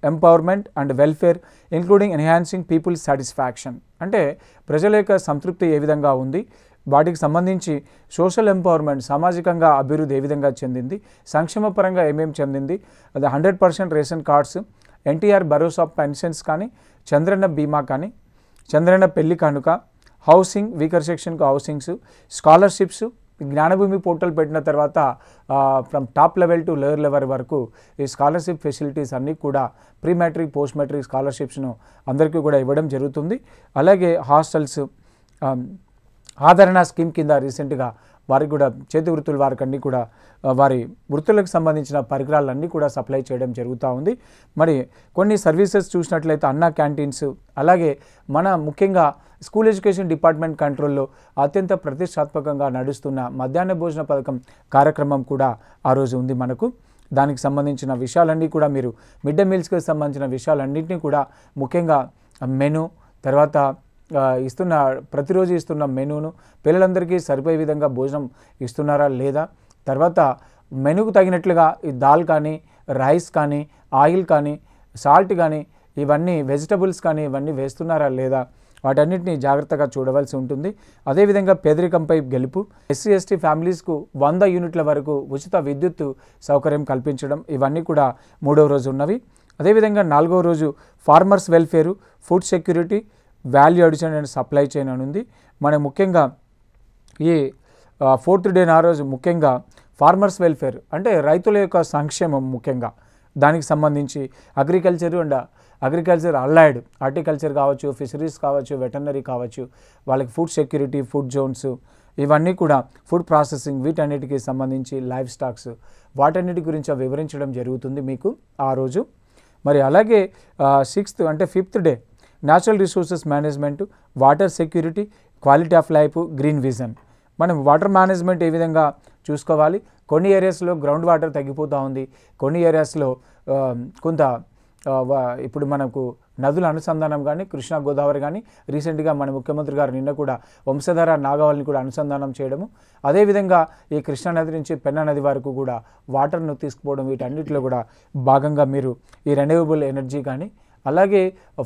empowerment and welfare including enhancing people's satisfaction, అంటే ప్రజల యొక్క సంతృప్తి ఏ విధంగా ఉంది, వాటికి సంబంధించి సోషల్ ఎంపవర్మెంట్ సామాజికంగా అభివృద్ధి ఏ విధంగా చెందింది, సంక్షేమ పరంగా ఏమేమి చెందింది, అది 100% రేషన్ కార్డ్స్, ఎన్టీఆర్ భరోసా పెన్షన్స్ కానీ, చంద్రన్న బీమా కానీ, చంద్రన్న పెళ్లి కానుక, housing weaker సెక్షన్కు housings, scholarships, Gnanabhoomi portal పెట్టిన తర్వాత from top level to lower level వరకు ఈ స్కాలర్షిప్ ఫెసిలిటీస్ అన్నీ కూడా ప్రీ మ్యాట్రిక్ పోస్ట్ మ్యాట్రిక్ స్కాలర్షిప్స్ను అందరికీ కూడా ఇవ్వడం జరుగుతుంది. అలాగే హాస్టల్స్ ఆదరణ స్కీమ్ కింద రీసెంట్గా వారికి కూడా చేతి వృత్తుల వారికి అన్నీ కూడా వారి వృత్తులకు సంబంధించిన పరికరాలన్నీ కూడా సప్లై చేయడం జరుగుతూ ఉంది. మరి కొన్ని సర్వీసెస్ చూసినట్లయితే అన్నా క్యాంటీన్స్, అలాగే మన ముఖ్యంగా స్కూల్ ఎడ్యుకేషన్ డిపార్ట్మెంట్ కంట్రోల్లో అత్యంత ప్రతిష్టాత్మకంగా నడుస్తున్న మధ్యాహ్న భోజన పథకం కార్యక్రమం కూడా ఆ రోజు ఉంది మనకు. దానికి సంబంధించిన విషయాలన్నీ కూడా మీరు మిడ్ డే మీల్స్కి సంబంధించిన విషయాలన్నింటినీ కూడా ముఖ్యంగా మెను, తర్వాత ప్రతిరోజు ఇస్తున్న మెనూను పిల్లలందరికీ సరిపోయే విధంగా భోజనం ఇస్తున్నారా లేదా, తర్వాత మెనూకు తగినట్లుగా ఈ దాల్ కానీ, రైస్ కానీ, ఆయిల్ కానీ, సాల్ట్ కానీ, ఇవన్నీ వెజిటబుల్స్ కానీ ఇవన్నీ వేస్తున్నారా లేదా, వాటన్నిటిని జాగ్రత్తగా చూడవలసి ఉంటుంది. అదేవిధంగా పేదరికంపై గెలుపు, ఎస్సీ ఎస్టీ ఫ్యామిలీస్కు 100 యూనిట్ల వరకు ఉచిత విద్యుత్ సౌకర్యం కల్పించడం, ఇవన్నీ కూడా 3వ రోజు ఉన్నవి. అదేవిధంగా 4వ రోజు farmers welfare, food security, value addition and supply chain అని ఉంది. మనం ముఖ్యంగా ఈ 4th డే ఆ రోజు ముఖ్యంగా ఫార్మర్స్ వెల్ఫేర్ అంటే రైతుల యొక్క సంక్షేమం, ముఖ్యంగా దానికి సంబంధించి అగ్రికల్చర్ అలైడ్ హార్టికల్చర్ కావచ్చు, ఫిషరీస్ కావచ్చు, వెటర్నరీ కావచ్చు, వాళ్ళకి ఫుడ్ సెక్యూరిటీ, ఫుడ్ జోన్స్, ఇవన్నీ కూడా ఫుడ్ ప్రాసెసింగ్, వీటన్నిటికీ సంబంధించి లైవ్ స్టాక్స్, వాటన్నిటి గురించి వివరించడం జరుగుతుంది మీకు ఆ రోజు. మరి అలాగే 6th అంటే 5th day natural resources management, water security, quality of life, green vision. మనం వాటర్ మేనేజ్మెంట్ ఏ విధంగా చూసుకోవాలి, కొన్ని ఏరియాస్లో గ్రౌండ్ వాటర్ తగ్గిపోతూ ఉంది, కొన్ని ఏరియాస్లో కొంత ఇప్పుడు మనకు నదుల అనుసంధానం కానీ, కృష్ణా గోదావరి కానీ, రీసెంట్గా మన ముఖ్యమంత్రి గారు నిన్న కూడా వంశధార నాగావళిని కూడా అనుసంధానం చేయడము, అదేవిధంగా ఈ కృష్ణా నది నుంచి పెన్నా నది వరకు కూడా వాటర్ను తీసుకుపోవడం, వీటన్నిటిలో కూడా భాగంగా మీరు ఈ రెన్యూవబుల్ ఎనర్జీ కానీ, అలాగే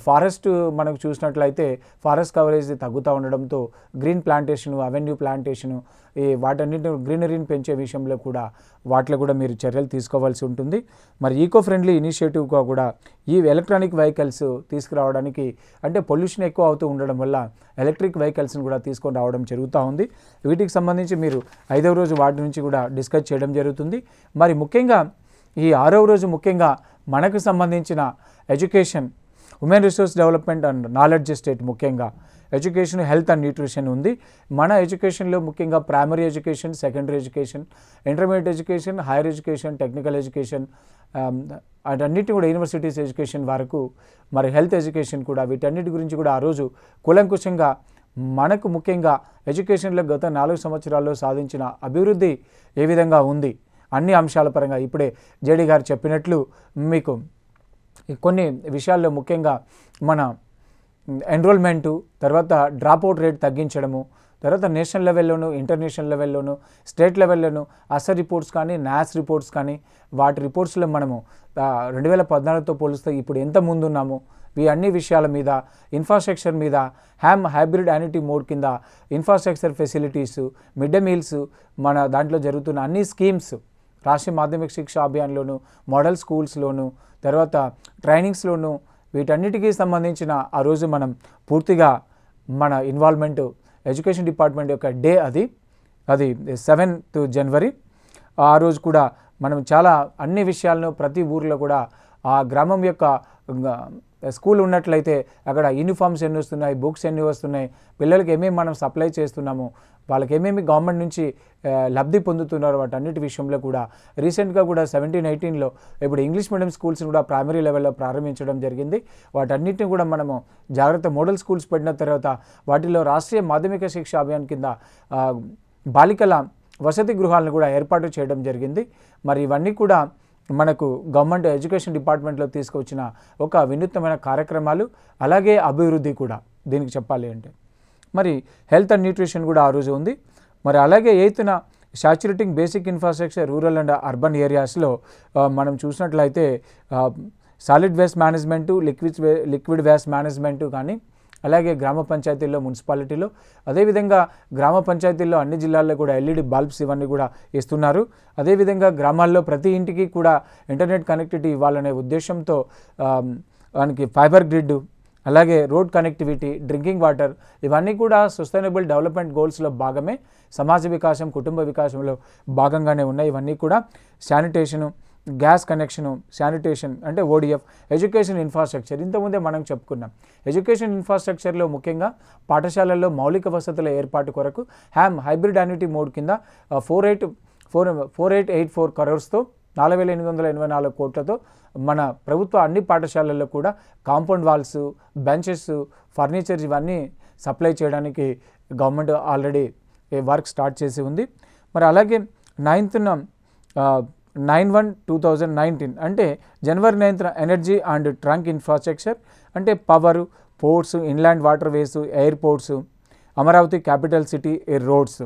ఫారెస్ట్ మనకు చూసినట్లయితే ఫారెస్ట్ కవరేజ్ తగ్గుతూ ఉండడంతో గ్రీన్ ప్లాంటేషను, అవెన్యూ ప్లాంటేషను, ఈ వాటన్నిటిని గ్రీనరీని పెంచే విషయంలో కూడా వాటిలో కూడా మీరు చర్యలు తీసుకోవాల్సి ఉంటుంది. మరి ఈకో ఫ్రెండ్లీ ఇనిషియేటివ్గా కూడా ఈ ఎలక్ట్రానిక్ వెహికల్స్ తీసుకురావడానికి, అంటే పొల్యూషన్ ఎక్కువ అవుతూ ఉండడం వల్ల ఎలక్ట్రిక్ వెహికల్స్ని కూడా తీసుకొని రావడం జరుగుతూ ఉంది. వీటికి సంబంధించి మీరు 5వ రోజు వాటి నుంచి కూడా డిస్కస్ చేయడం జరుగుతుంది. మరి ముఖ్యంగా ఈ 6వ రోజు ముఖ్యంగా మనకు సంబంధించిన education, women resource development and knowledge state, ముఖ్యంగా ఎడ్యుకేషన్, హెల్త్ అండ్ న్యూట్రిషన్ ఉంది. మన ఎడ్యుకేషన్లో ముఖ్యంగా primary education, secondary education, intermediate education, higher education, technical education, అన్నిటి కూడా యూనివర్సిటీస్ ఎడ్యుకేషన్ వరకు, మరి హెల్త్ ఎడ్యుకేషన్ కూడా, వీటన్నిటి గురించి కూడా ఆ రోజు కూలంకుషంగా మనకు ముఖ్యంగా ఎడ్యుకేషన్లో గత 4 సంవత్సరాల్లో సాధించిన అభివృద్ధి ఏ విధంగా ఉంది, అన్ని అంశాల పరంగా ఇప్పుడే జేడీ గారు చెప్పినట్లు మీకు కొన్ని విషయాల్లో ముఖ్యంగా మన ఎన్రోల్మెంటు, తర్వాత డ్రాప్అవుట్ రేట్ తగ్గించడము, తర్వాత నేషనల్ లెవెల్లోను, ఇంటర్నేషనల్ లెవెల్లోను, స్టేట్ లెవెల్లోను అసర్ రిపోర్ట్స్ కానీ, నాస్ రిపోర్ట్స్ కానీ, వాటి రిపోర్ట్స్లో మనము 2014తో పోలిస్తే ఇప్పుడు ఎంత ముందున్నాము, ఈ అన్ని విషయాల మీద, ఇన్ఫ్రాస్ట్రక్చర్ మీద, హైబ్రిడ్ యానిటీ మోడ్ కింద infrastructure facilities, mid day meals, మన దాంట్లో జరుగుతున్న అన్ని స్కీమ్స్, రాష్ట్రీయ మాధ్యమిక శిక్ష అభియాన్లోను, మోడల్ స్కూల్స్లోను, తర్వాత ట్రైనింగ్స్లోను, వీటన్నిటికీ సంబంధించిన ఆ రోజు మనం పూర్తిగా మన ఇన్వాల్వ్మెంట్ ఎడ్యుకేషన్ డిపార్ట్మెంట్ యొక్క డే అది 7th జనవరి. ఆ రోజు కూడా మనం చాలా అన్ని విషయాలను ప్రతి ఊరిలో కూడా ఆ గ్రామం యొక్క స్కూల్ ఉన్నట్లయితే అక్కడ యూనిఫామ్స్ ఎన్ని వస్తున్నాయి, బుక్స్ ఎన్ని వస్తున్నాయి, పిల్లలకి ఏమేమి మనం సప్లై చేస్తున్నాము, వాళ్ళకి ఏమేమి గవర్నమెంట్ నుంచి లబ్ధి పొందుతున్నారు, వాటన్నిటి విషయంలో కూడా రీసెంట్గా కూడా 17-18లో ఇప్పుడు ఇంగ్లీష్ మీడియం స్కూల్స్ని కూడా ప్రైమరీ లెవెల్లో ప్రారంభించడం జరిగింది. వాటన్నిటిని కూడా మనము జాగ్రత్త మోడల్ స్కూల్స్ పెట్టిన తర్వాత వాటిలో రాష్ట్రీయ మాధ్యమిక శిక్ష అభియాన్ కింద బాలికల వసతి గృహాలను కూడా ఏర్పాటు చేయడం జరిగింది. మరి ఇవన్నీ కూడా మనకు గవర్నమెంట్ ఎడ్యుకేషన్ డిపార్ట్మెంట్లో తీసుకొచ్చిన ఒక వినూత్నమైన కార్యక్రమాలు, అలాగే అభివృద్ధి కూడా దీనికి చెప్పాలి అంటే. మరి హెల్త్ అండ్ న్యూట్రిషన్ కూడా ఆ రోజు ఉంది. మరి అలాగే 8న saturating basic infrastructure rural and urban ఏరియాస్లో మనం చూసినట్లయితే solid waste management, liquid waste management కానీ, అలాగే గ్రామ పంచాయతీల్లో, మున్సిపాలిటీలో, అదేవిధంగా గ్రామ పంచాయతీల్లో అన్ని జిల్లాల్లో కూడా ఎల్ఈడి బల్బ్స్ ఇవన్నీ కూడా ఇస్తున్నారు. అదేవిధంగా గ్రామాల్లో ప్రతి ఇంటికి కూడా ఇంటర్నెట్ కనెక్టివిటీ ఇవ్వాలనే ఉద్దేశంతో మనకి ఫైబర్ గ్రిడ్, అలాగే రోడ్ కనెక్టివిటీ, డ్రింకింగ్ వాటర్ ఇవన్నీ కూడా సస్టైనబుల్ డెవలప్మెంట్ గోల్స్లో భాగమే. సమాజ వికాసం, కుటుంబ వికాసంలో భాగంగానే ఉన్నాయి. ఇవన్నీ కూడా శానిటేషను, గ్యాస్ కనెక్షను, శానిటేషన్ అంటే ఓడిఎఫ్, ఎడ్యుకేషన్ ఇన్ఫ్రాస్ట్రక్చర్ ఇంతకుముందే మనం చెప్పుకున్నాం. ఎడ్యుకేషన్ ఇన్ఫ్రాస్ట్రక్చర్లో ముఖ్యంగా పాఠశాలల్లో మౌలిక వసతుల ఏర్పాటు కొరకు హైబ్రిడ్ యాన్యుటీ మోడ్ కింద 4884 crores-తో 4884 కోట్లతో మన ప్రభుత్వ అన్ని పాఠశాలల్లో కూడా కాంపౌండ్ వాల్స్, బెంచెస్, ఫర్నిచర్స్ ఇవన్నీ సప్లై చేయడానికి గవర్నమెంట్ ఆల్రెడీ వర్క్ స్టార్ట్ చేసి ఉంది. మరి అలాగే 9/1/2019 అంటే జనవరి 9న ఎనర్జీ అండ్ ట్రంక్ ఇన్ఫ్రాస్ట్రక్చర్ అంటే power, ports, inland water ways, airports, Amaravati capital city, roads,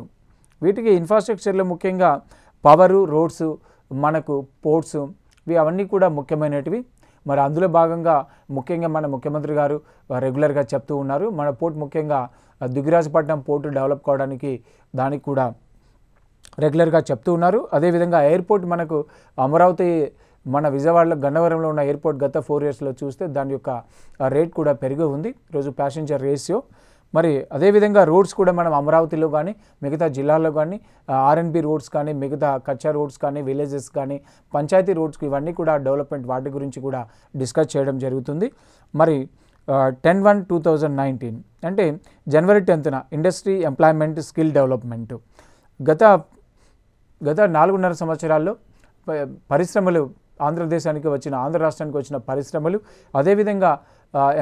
వీటికి ఇన్ఫ్రాస్ట్రక్చర్లో ముఖ్యంగా పవరు, రోడ్స్, మనకు పోర్ట్స్ అవన్నీ కూడా ముఖ్యమైనటివి. మరి అందులో భాగంగా ముఖ్యంగా మన ముఖ్యమంత్రి గారు రెగ్యులర్గా చెప్తూ ఉన్నారు. మన పోర్ట్ ముఖ్యంగా దుగ్గిరాజపట్నం పోర్టు డెవలప్ కావడానికి దానికి కూడా రెగ్యులర్గా చెప్తూ ఉన్నారు. అదేవిధంగా ఎయిర్పోర్ట్ మనకు అమరావతి, మన విజయవాడలో గన్నవరంలో ఉన్న ఎయిర్పోర్ట్ గత 4 yearsలో చూస్తే దాని యొక్క రేట్ కూడా పెరిగి ఉంది ఈరోజు ప్యాసింజర్ రేషియో. మరి అదేవిధంగా రోడ్స్ కూడా మనం అమరావతిలో కానీ, మిగతా జిల్లాల్లో కానీ, ఆర్ఎన్బి రోడ్స్ కానీ, మిగతా కచ్చా రోడ్స్ కానీ, విలేజెస్ కానీ, పంచాయతీ రోడ్స్కి ఇవన్నీ కూడా డెవలప్మెంట్ వాటి గురించి కూడా డిస్కస్ చేయడం జరుగుతుంది. మరి 10/1/2019 అంటే జనవరి 10న ఇండస్ట్రీ, ఎంప్లాయ్మెంట్, స్కిల్ డెవలప్మెంట్ గత 4.5 సంవత్సరాల్లో పరిశ్రమలు ఆంధ్రదేశానికి వచ్చిన, ఆంధ్ర రాష్ట్రానికి వచ్చిన పరిశ్రమలు, అదేవిధంగా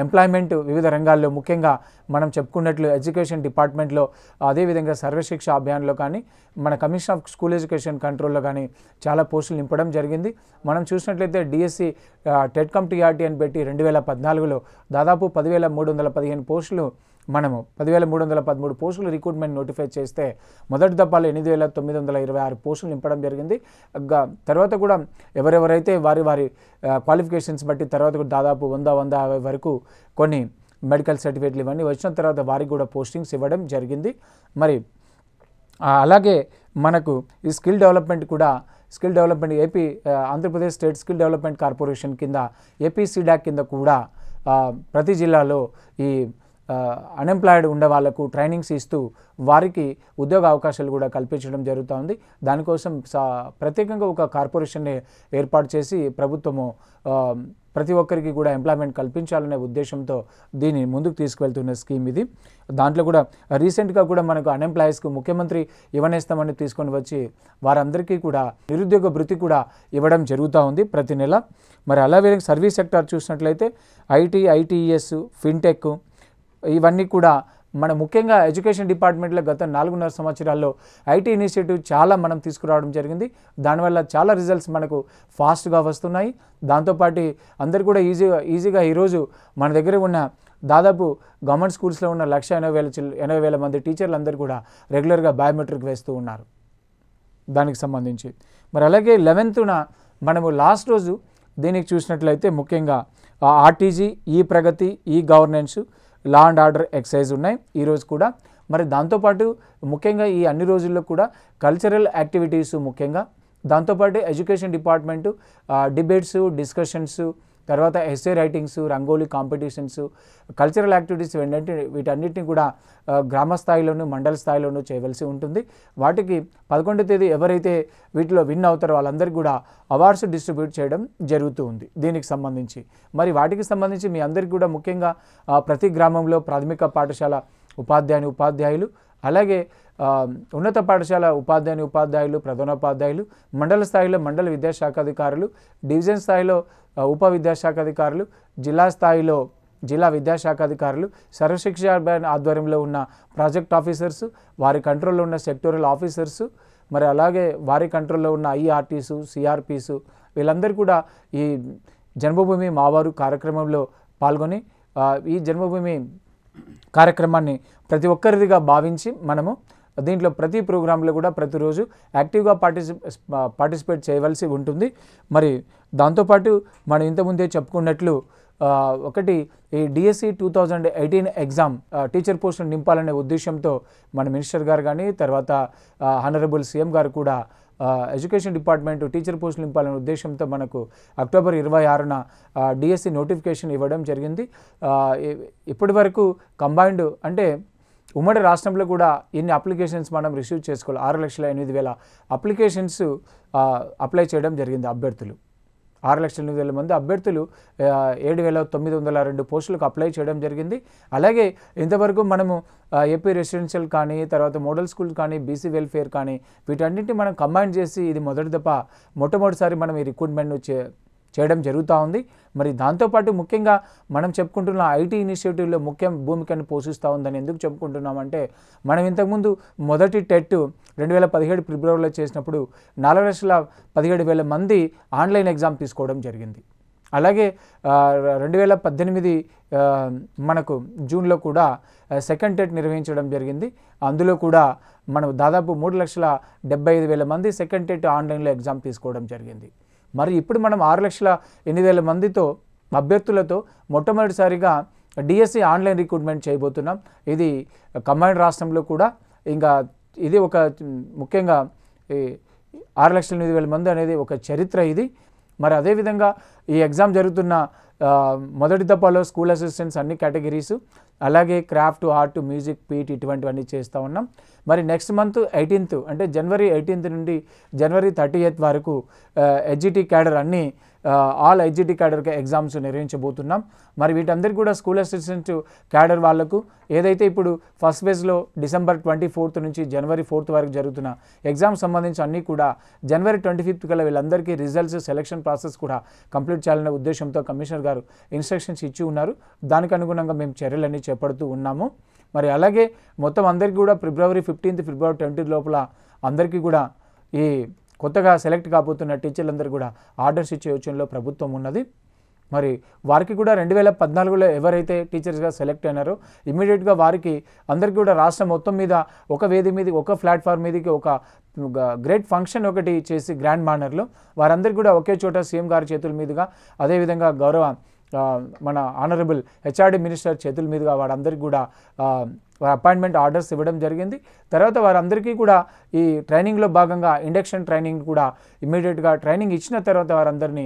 ఎంప్లాయ్మెంట్ వివిధ రంగాల్లో ముఖ్యంగా మనం చెప్పుకున్నట్లు ఎడ్యుకేషన్ డిపార్ట్మెంట్లో, అదేవిధంగా సర్వశిక్ష అభియాన్లో కానీ, మన కమిషన్ ఆఫ్ స్కూల్ ఎడ్యుకేషన్ కంట్రోల్లో కానీ చాలా పోస్టులు నింపడం జరిగింది. మనం చూసినట్లయితే డిఎస్సి టెట్కమ్ టీఆర్టీ అని పెట్టి 2014లో దాదాపు 10,315 పోస్టులు, మనము 10,313 పోస్టులు రిక్రూట్మెంట్ నోటిఫై చేస్తే మొదటి దఫాలో 8,926 పోస్టులు నింపడం జరిగింది. తర్వాత కూడా ఎవరెవరైతే వారి క్వాలిఫికేషన్స్ బట్టి తర్వాత కూడా దాదాపు 100-150 వరకు కొన్ని మెడికల్ సర్టిఫికేట్లు ఇవన్నీ వచ్చిన తర్వాత వారికి కూడా పోస్టింగ్స్ ఇవ్వడం జరిగింది. మరి అలాగే మనకు ఈ skill development AP Andhra Pradesh state skill development corporation కింద ఏపీ సీడాక్ కింద కూడా ప్రతి జిల్లాలో ఈ అన్ఎంప్లాయిడ్ ఉండే వాళ్ళకు ట్రైనింగ్స్ ఇస్తూ వారికి ఉద్యోగ అవకాశాలు కూడా కల్పించడం జరుగుతుంది. దానికోసం ప్రత్యేకంగా ఒక కార్పొరేషన్ని ఏర్పాటు చేసి ప్రభుత్వము ప్రతి ఒక్కరికి కూడా ఎంప్లాయ్మెంట్ కల్పించాలనే ఉద్దేశంతో దీన్ని ముందుకు తీసుకువెళ్తున్న స్కీమ్ ఇది. దాంట్లో కూడా రీసెంట్గా కూడా మనకు అన్ఎంప్లాయీస్కు ముఖ్యమంత్రి యువనేస్తామని తీసుకొని వచ్చి వారందరికీ కూడా నిరుద్యోగ భృతి కూడా ఇవ్వడం జరుగుతూ ఉంది ప్రతి నెల. మరి అలాగే సర్వీస్ సెక్టార్ చూసినట్లయితే ఐటీఎస్, ఫిన్టెక్ ఇవన్నీ కూడా మన ముఖ్యంగా ఎడ్యుకేషన్ డిపార్ట్మెంట్లో గత 4.5 సంవత్సరాల్లో ఐటీ ఇనిషియేటివ్ చాలా మనం తీసుకురావడం జరిగింది. దానివల్ల చాలా రిజల్ట్స్ మనకు ఫాస్ట్గా వస్తున్నాయి. దాంతోపాటు అందరు కూడా ఈజీగా ఈరోజు మన దగ్గర ఉన్న దాదాపు గవర్నమెంట్ స్కూల్స్లో ఉన్న 1,80,000 మంది టీచర్లు అందరూ కూడా రెగ్యులర్గా బయోమెట్రిక్ వేస్తూ ఉన్నారు దానికి సంబంధించి. మరి అలాగే 11న మనము లాస్ట్ రోజు దీనికి చూసినట్లయితే ముఖ్యంగా RTG, e Pragati, e governance, law and order excise ఉన్నాయి ఈరోజు కూడా. మరి దాంతోపాటు ముఖ్యంగా ఈ అన్ని రోజుల్లో కూడా కల్చరల్ యాక్టివిటీస్ ముఖ్యంగా, దాంతోపాటు ఎడ్యుకేషన్ డిపార్ట్మెంటు డిబేట్స్, డిస్కషన్స్, తర్వాత essay writings, rangoli competitions, cultural activities వీటన్నిటిని కూడా గ్రామ స్థాయిలోనూ మండల స్థాయిలోనూ చేయవలసి ఉంటుంది. వాటికి 11వ తేదీ ఎవరైతే వీటిలో విన్ అవుతారో వాళ్ళందరికీ కూడా అవార్డ్స్ డిస్ట్రిబ్యూట్ చేయడం జరుగుతూ ఉంది దీనికి సంబంధించి. మరి వాటికి సంబంధించి మీ అందరికీ కూడా ముఖ్యంగా ప్రతి గ్రామంలో ప్రాథమిక పాఠశాల ఉపాధ్యాయులు, అలాగే ఉన్నత పాఠశాల ఉపాధ్యాయులు, ప్రధానోపాధ్యాయులు, మండల స్థాయిలో మండల విద్యాశాఖాధికారులు, డివిజన్ స్థాయిలో ఉప విద్యాశాఖాధికారులు, జిల్లా స్థాయిలో జిల్లా విద్యాశాఖాధికారులు, సర్వశిక్ష అభియాన్ ఆధ్వర్యంలో ఉన్న ప్రాజెక్ట్ ఆఫీసర్సు, వారి కంట్రోల్లో ఉన్న సెక్టోరల్ ఆఫీసర్సు, మరి అలాగే వారి కంట్రోల్లో ఉన్న ఐఆర్టీసు, సిఆర్పీసు వీళ్ళందరూ కూడా ఈ జన్మభూమి మావారు కార్యక్రమంలో పాల్గొని ఈ జన్మభూమి కార్యక్రమాన్ని ప్రతి ఒక్కరిదిగా భావించి మనము దీంట్లో ప్రతి ప్రోగ్రాంలో కూడా ప్రతిరోజు యాక్టివ్గా పార్టిసిపేట్ చేయవలసి ఉంటుంది. మరి దాంతోపాటు మనం ఇంతకుముందే చెప్పుకున్నట్లు ఒకటి ఈ డిఎస్సి 2018 ఎగ్జామ్ టీచర్ పోస్టులు నింపాలనే ఉద్దేశంతో మన మినిస్టర్ గారు కానీ తర్వాత హానరబుల్ సీఎం గారు కూడా ఎడ్యుకేషన్ డిపార్ట్మెంట్ టీచర్ పోస్టులు నింపాలనే ఉద్దేశంతో మనకు అక్టోబర్ 26న డిఎస్సి నోటిఫికేషన్ ఇవ్వడం జరిగింది. ఇప్పటి వరకు కంబైన్డ్ అంటే ఉమ్మడి రాష్ట్రంలో కూడా ఎన్ని అప్లికేషన్స్ మనం రిసీవ్ చేసుకోవాలి, 6,08,000 అప్లికేషన్స్ అప్లై చేయడం జరిగింది. అభ్యర్థులు 6,08,000 మంది అభ్యర్థులు 7,902 పోస్టులకు అప్లై చేయడం జరిగింది. అలాగే ఇంతవరకు మనము ఏపీ రెసిడెన్షియల్ కానీ తర్వాత మోడల్ స్కూల్ కానీ బీసీ వెల్ఫేర్ కానీ వీటన్నింటినీ మనం కంబైన్ చేసి ఇది మొట్టమొదటిసారి మనం ఈ రిక్రూట్మెంట్ను చేయడం జరుగుతూ ఉంది. మరి దాంతోపాటు ముఖ్యంగా మనం చెప్పుకుంటున్న ఐటీ ఇనిషియేటివ్లో ముఖ్య భూమికను పోషిస్తూ ఉందని ఎందుకు చెప్పుకుంటున్నామంటే మనం ఇంతకుముందు మొదటి టెట్ 2017 ఫిబ్రవరిలో చేసినప్పుడు 4,17,000 మంది ఆన్లైన్ ఎగ్జామ్ తీసుకోవడం జరిగింది. అలాగే 2018 మనకు జూన్లో కూడా సెకండ్ టెట్ నిర్వహించడం జరిగింది. అందులో కూడా మనం దాదాపు 3,75,000 మంది సెకండ్ టెట్ ఆన్లైన్లో ఎగ్జామ్ తీసుకోవడం జరిగింది. మరి ఇప్పుడు మనం 6,08,000 మందితో అభ్యర్థులతో మొట్టమొదటిసారిగా డిఎస్సి ఆన్లైన్ రిక్రూట్మెంట్ చేయబోతున్నాం. ఇది కంబైన్డ్ రాష్ట్రంలో కూడా ఇంకా ఇది ఒక ముఖ్యంగా 6,08,000 మంది అనేది ఒక చరిత్ర ఇది. మరి అదేవిధంగా ఈ ఎగ్జామ్ జరుగుతున్న మొదటి దఫాలో స్కూల్ అసిస్టెంట్స్ అన్ని కేటగిరీసు, అలాగే క్రాఫ్ట్, ఆర్ట్, మ్యూజిక్, పీట్ ఇటువంటివన్నీ చేస్తూ ఉన్నాం. మరి నెక్స్ట్ మంత్ 18th అంటే జనవరి 18th నుండి జనవరి 30th వరకు హెచ్జిటి క్యాడర్ అన్ని ఆల్ హెచ్జిటి క్యాడర్కి ఎగ్జామ్స్ నిర్వహించబోతున్నాం. మరి వీటందరికీ కూడా స్కూల్ అసిస్టెంట్ క్యాడర్ వాళ్లకు ఏదైతే ఇప్పుడు ఫస్ట్ ఫేజ్లో డిసెంబర్ 24th నుంచి జనవరి 4th వరకు జరుగుతున్న ఎగ్జామ్ సంబంధించి అన్నీ కూడా జనవరి 25th కల్లా వీళ్ళందరికీ రిజల్ట్స్ సెలక్షన్ ప్రాసెస్ కూడా కంప్లీట్ చేయాలనే ఉద్దేశంతో కమిషనర్ గారు ఇన్స్ట్రక్షన్స్ ఇచ్చి ఉన్నారు. దానికి అనుగుణంగా మేము చర్యలన్నీ చేపడుతూ ఉన్నాము. మరి అలాగే మొత్తం అందరికీ కూడా ఫిబ్రవరి 15th ఫిబ్రవరి 20th లోపల అందరికీ కూడా ఈ కొత్తగా సెలెక్ట్ కాబోతున్న టీచర్లందరూ కూడా ఆర్డర్స్ ఇచ్చే యోచనలో ప్రభుత్వం ఉన్నది. మరి వారికి కూడా 2014లో ఎవరైతే టీచర్స్గా సెలెక్ట్ అయినారో ఇమీడియట్గా వారికి అందరికీ కూడా రాష్ట్రం మొత్తం మీద ఒక వేది మీద ఒక ప్లాట్ఫామ్ మీదకి ఒక గ్రేట్ ఫంక్షన్ ఒకటి చేసి గ్రాండ్ మేనర్లో వారందరికీ కూడా ఒకే చోట సీఎం గారి చేతుల మీదుగా అదేవిధంగా గౌరవ మన ఆనరబుల్ హెచ్ఆర్డి మినిస్టర్ చేతుల మీదుగా వారందరికీ కూడా అపాయింట్మెంట్ ఆర్డర్స్ ఇవ్వడం జరిగింది. తర్వాత వారందరికీ కూడా ఈ ట్రైనింగ్లో భాగంగా ఇండక్షన్ ట్రైనింగ్ కూడా ఇమీడియట్గా ట్రైనింగ్ ఇచ్చిన తర్వాత వారందరినీ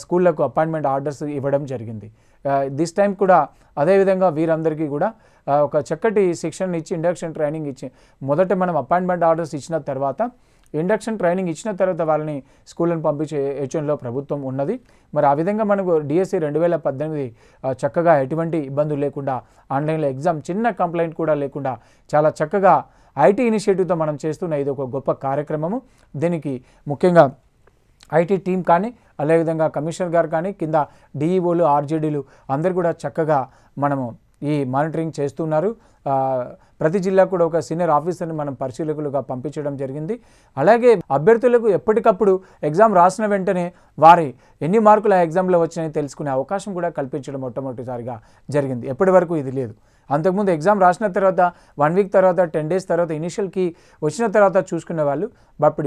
స్కూళ్ళకు అపాయింట్మెంట్ ఆర్డర్స్ ఇవ్వడం జరిగింది. దిస్ టైం కూడా అదేవిధంగా వీరందరికీ కూడా ఒక చక్కటి శిక్షణ ఇచ్చి ఇండక్షన్ ట్రైనింగ్ ఇచ్చి మొదట మనం అపాయింట్మెంట్ ఆర్డర్స్ ఇచ్చిన తర్వాత ఇండక్షన్ ట్రైనింగ్ ఇచ్చిన తర్వాత వాళ్ళని స్కూళ్ళను పంపించే యోచనలో ప్రభుత్వం ఉన్నది. మరి ఆ విధంగా మనకు డిఎస్సి 2018 చక్కగా ఎటువంటి ఇబ్బందులు లేకుండా ఆన్లైన్లో ఎగ్జామ్ చిన్న కంప్లైంట్ కూడా లేకుండా చాలా చక్కగా ఐటీ ఇనిషియేటివ్తో మనం చేస్తున్న ఇది ఒక గొప్ప కార్యక్రమము. దీనికి ముఖ్యంగా ఐటీ టీం కానీ అదేవిధంగా కమిషనర్ గారు కానీ కింద డిఈఓలు ఆర్జేడీలు అందరు కూడా చక్కగా మనము ఈ మానిటరింగ్ చేస్తున్నారు. ప్రతి జిల్లా కూడా ఒక సీనియర్ ఆఫీసర్ని మనం పరిశీలకులుగా పంపించడం జరిగింది. అలాగే అభ్యర్థులకు ఎప్పటికప్పుడు ఎగ్జామ్ రాసిన వెంటనే వారి ఎన్ని మార్కులు ఆ ఎగ్జామ్లో వచ్చినాయని తెలుసుకునే అవకాశం కూడా కల్పించడం మొట్టమొదటిసారిగా జరిగింది. ఎప్పటి వరకు ఇది లేదు. అంతకుముందు ఎగ్జామ్ రాసిన తర్వాత 1 వీక్ తర్వాత 10 డేస్ తర్వాత ఇనిషియల్ కీ వచ్చిన తర్వాత చూసుకునే వాళ్ళు.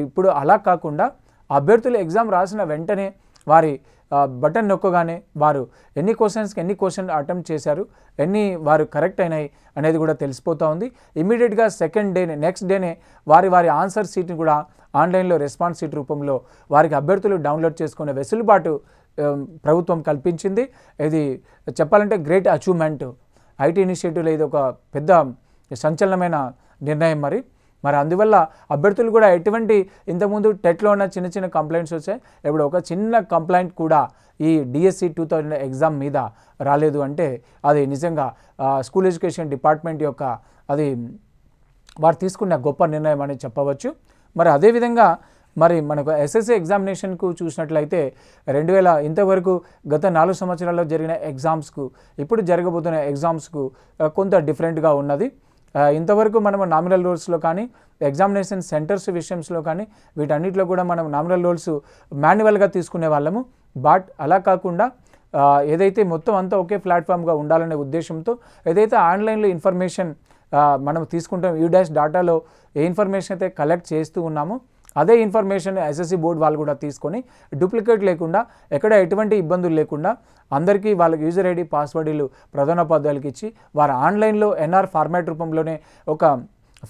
ఇప్పుడు అలా కాకుండా అభ్యర్థులు ఎగ్జామ్ రాసిన వెంటనే వారి బటన్ నొక్కగానే వారు ఎన్ని క్వశ్చన్ అటెంప్ట్ చేశారు, ఎన్ని వారు కరెక్ట్ అయినాయి అనేది కూడా తెలిసిపోతూ ఉంది. ఇమీడియట్గా నెక్స్ట్ డేనే వారి ఆన్సర్ షీట్ని కూడా ఆన్లైన్లో రెస్పాన్స్ షీట్ రూపంలో వారికి అభ్యర్థులు డౌన్లోడ్ చేసుకునే వెసులుబాటు ప్రభుత్వం కల్పించింది. ఇది చెప్పాలంటే గ్రేట్ అచీవ్మెంట్. ఐటీ ఇనిషియేటివ్లో ఇది ఒక పెద్ద సంచలనమైన నిర్ణయం. మరి అందువల్ల అభ్యర్థులు కూడా ఎటువంటి ఇంతకుముందు టెట్లో ఉన్న చిన్న చిన్న కంప్లైంట్స్ వచ్చాయి, ఇప్పుడు ఒక చిన్న కంప్లైంట్ కూడా ఈ డిఎస్సి 2000 ఎగ్జామ్ మీద రాలేదు అంటే అది నిజంగా స్కూల్ ఎడ్యుకేషన్ డిపార్ట్మెంట్ యొక్క అది వారు తీసుకున్న గొప్ప నిర్ణయం అని చెప్పవచ్చు. మరి అదేవిధంగా మరి మనకు ఎస్ఎస్సి ఎగ్జామినేషన్కు చూసినట్లయితే 2000 ఇంతవరకు గత 4 సంవత్సరాల్లో జరిగిన ఎగ్జామ్స్కు ఇప్పుడు జరగబోతున్న ఎగ్జామ్స్కు కొంత డిఫరెంట్గా ఉన్నది. ఇంతవరకు మనము నామినల్ రోల్స్లో కానీ ఎగ్జామినేషన్ సెంటర్స్ విషయంలో కానీ వీటన్నిటిలో కూడా మనం నామినల్ రోల్స్ మాన్యువల్గా తీసుకునే వాళ్ళము. బట్ అలా కాకుండా ఏదైతే మొత్తం అంతా ఒకే ప్లాట్ఫామ్గా ఉండాలనే ఉద్దేశంతో ఏదైతే ఆన్లైన్లో ఇన్ఫర్మేషన్ మనం తీసుకుంటాం, యూడాష్ డాటాలో ఏ ఇన్ఫర్మేషన్ అయితే కలెక్ట్ చేస్తూ ఉన్నామో అదే ఇన్ఫర్మేషన్ ఎస్ఎస్సి బోర్డు వాళ్ళు కూడా తీసుకొని డూప్లికేట్ లేకుండా ఎక్కడ ఎటువంటి ఇబ్బందులు లేకుండా అందరికీ వాళ్ళకి యూజర్ ఐడి పాస్వర్డ్లు ప్రధానోపాధ్యాయులకి ఇచ్చి వారు ఆన్లైన్లో ఎన్ఆర్ ఫార్మాట్ రూపంలోనే ఒక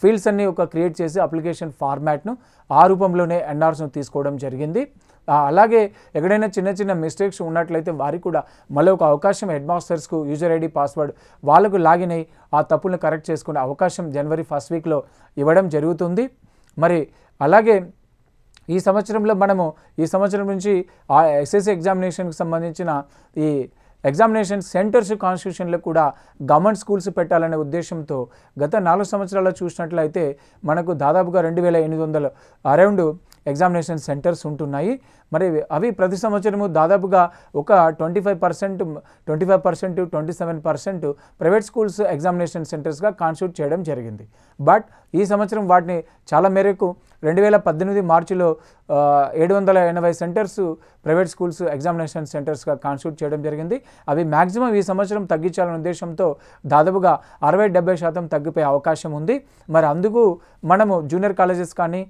ఫీల్డ్స్ అన్ని ఒక క్రియేట్ చేసి అప్లికేషన్ ఫార్మాట్ను ఆ రూపంలోనే ఎన్ఆర్స్ను తీసుకోవడం జరిగింది. అలాగే ఎక్కడైనా చిన్న చిన్న మిస్టేక్స్ ఉన్నట్లయితే వారికి కూడా మళ్ళీ ఒక అవకాశం హెడ్ మాస్టర్స్కు యూజర్ ఐడి పాస్వర్డ్ వాళ్ళకు లాగిన్ అయ్యి ఆ తప్పులను కరెక్ట్ చేసుకునే అవకాశం జనవరి 1st వీక్లో ఇవ్వడం జరుగుతుంది. మరి అలాగే ఈ సంవత్సరం నుంచి ఆ ఎస్ఎస్సి ఎగ్జామినేషన్కి సంబంధించిన ఈ ఎగ్జామినేషన్ సెంటర్స్ కాన్స్టిట్యూషన్లో కూడా గవర్నమెంట్ స్కూల్స్ పెట్టాలనే ఉద్దేశంతో గత 4 సంవత్సరాల్లో చూసినట్లయితే మనకు దాదాపుగా 2800 అరౌండ్ ఎగ్జామినేషన్ సెంటర్స్ ఉంటున్నాయి. మరి అవి ప్రతి సంవత్సరము దాదాపుగా ఒక 25% 27% ప్రైవేట్ స్కూల్స్ ఎగ్జామినేషన్ సెంటర్స్గా కాన్స్టిట్యూట్ చేయడం జరిగింది. బట్ ఈ సంవత్సరం వాటిని చాలా మేరకు 2018 మార్చిలో 780 సెంటర్స్ ప్రైవేట్ స్కూల్స్ ఎగ్జామినేషన్ సెంటర్స్గా కాన్స్టిట్యూట్ చేయడం జరిగింది. అవి మ్యాక్సిమం ఈ సంవత్సరం తగ్గించాలనే ఉద్దేశంతో దాదాపుగా 60-70% తగ్గిపోయే అవకాశం ఉంది. మరి అందుకు మనము జూనియర్ కాలేజెస్ కానీ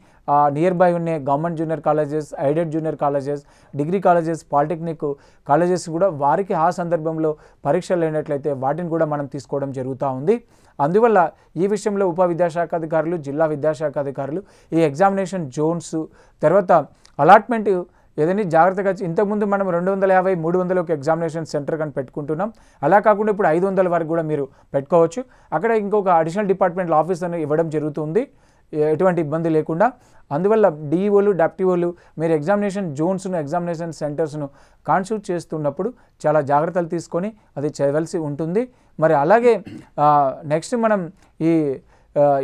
నియర్ బై ఉన్న government junior colleges, aided junior colleges, degree colleges, polytechnic colleges కూడా వారికి ఆ సందర్భంలో పరీక్షలు లేనట్లయితే వాటిని కూడా మనం తీసుకోవడం జరుగుతూ ఉంది. అందువల్ల ఈ విషయంలో ఉప విద్యాశాఖ అధికారులు, జిల్లా విద్యాశాఖ అధికారులు ఈ ఎగ్జామినేషన్ జోన్స్ తర్వాత అలాట్మెంట్ ఏదైనా జాగ్రత్తగా ఇంతకుముందు మనం 250, 300 ఒక ఎగ్జామినేషన్ సెంటర్ కానీ పెట్టుకుంటున్నాం. అలా కాకుండా ఇప్పుడు 500 వరకు కూడా మీరు పెట్టుకోవచ్చు. అక్కడ ఇంకొక అడిషనల్ డిపార్ట్మెంట్ ఆఫీసర్ని ఇవ్వడం జరుగుతుంది ఎటువంటి ఇబ్బంది లేకుండా. అందువల్ల డిఈఓలు, డెప్యూటీఓలు మీరు ఎగ్జామినేషన్ జోన్స్ను, ఎగ్జామినేషన్ సెంటర్స్ను కాన్స్టిట్యూట్ చేస్తున్నప్పుడు చాలా జాగ్రత్తలు తీసుకొని అది చేయవలసి ఉంటుంది. మరి అలాగే నెక్స్ట్ మనం ఈ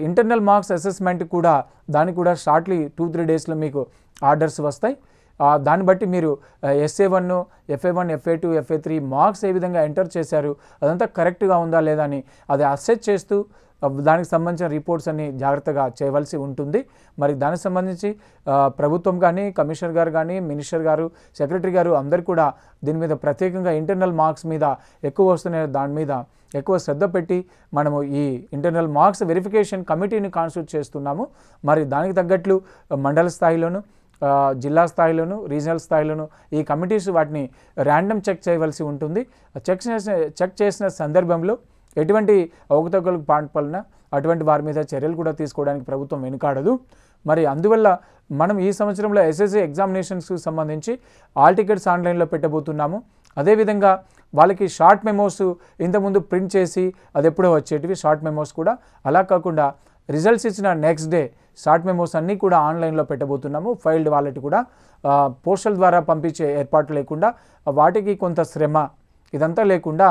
ఇంటర్నల్ మార్క్స్ అసెస్మెంట్ కూడా దానికి కూడా షార్ట్లీ 2-3 డేస్లో మీకు ఆర్డర్స్ వస్తాయి. దాన్ని బట్టి మీరు SA1, FA1, FA2, FA3 marks ఏ విధంగా ఎంటర్ చేశారు అదంతా కరెక్ట్గా ఉందా లేదా అని అది అసెస్ చేస్తూ దానికి సంబంధించిన రిపోర్ట్స్ అన్ని జాగ్రత్తగా చేయవలసి ఉంటుంది. మరి దానికి సంబంధించి ప్రభుత్వం కానీ, కమిషనర్ గారు కానీ, మినిస్టర్ గారు, సెక్రటరీ గారు అందరు కూడా దీని మీద ప్రత్యేకంగా ఇంటర్నల్ మార్క్స్ మీద ఎక్కువ వస్తున్న దాని మీద ఎక్కువ శ్రద్ధ పెట్టి మనము ఈ ఇంటర్నల్ మార్క్స్ వెరిఫికేషన్ కమిటీని కాన్స్టిట్యూట్ చేస్తున్నాము. మరి దానికి తగ్గట్లు మండల స్థాయిలోను, జిల్లా స్థాయిలోను, రీజనల్ స్థాయిలోను ఈ కమిటీస్ వాటిని ర్యాండమ్ చెక్ చేయవలసి ఉంటుంది. చెక్ చేసిన సందర్భంలో ఎటువంటి అవకతవకలకు పాల్పడినా అటువంటి వారి మీద చర్యలు కూడా తీసుకోవడానికి ప్రభుత్వం వెనుకాడదు. మరి అందువల్ల మనం ఈ సంవత్సరంలో ఎస్ఎస్సి ఎగ్జామినేషన్స్కి సంబంధించి ఆల్ టికెట్స్ ఆన్లైన్లో పెట్టబోతున్నాము. అదేవిధంగా వాళ్ళకి షార్ట్ మెమోస్ ఇంతకుముందు ప్రింట్ చేసి అది ఎప్పుడో వచ్చేటివి షార్ట్ మెమోస్ కూడా అలా కాకుండా రిజల్ట్స్ ఇచ్చిన నెక్స్ట్ డే షార్ట్ మెమోస్ అన్నీ కూడా ఆన్లైన్లో పెట్టబోతున్నాము. ఫైల్డ్ వాళ్ళకి కూడా పోస్టల్ ద్వారా పంపించే ఏర్పాటు లేకుండా వాటికి కొంత శ్రమ ఇదంతా లేకుండా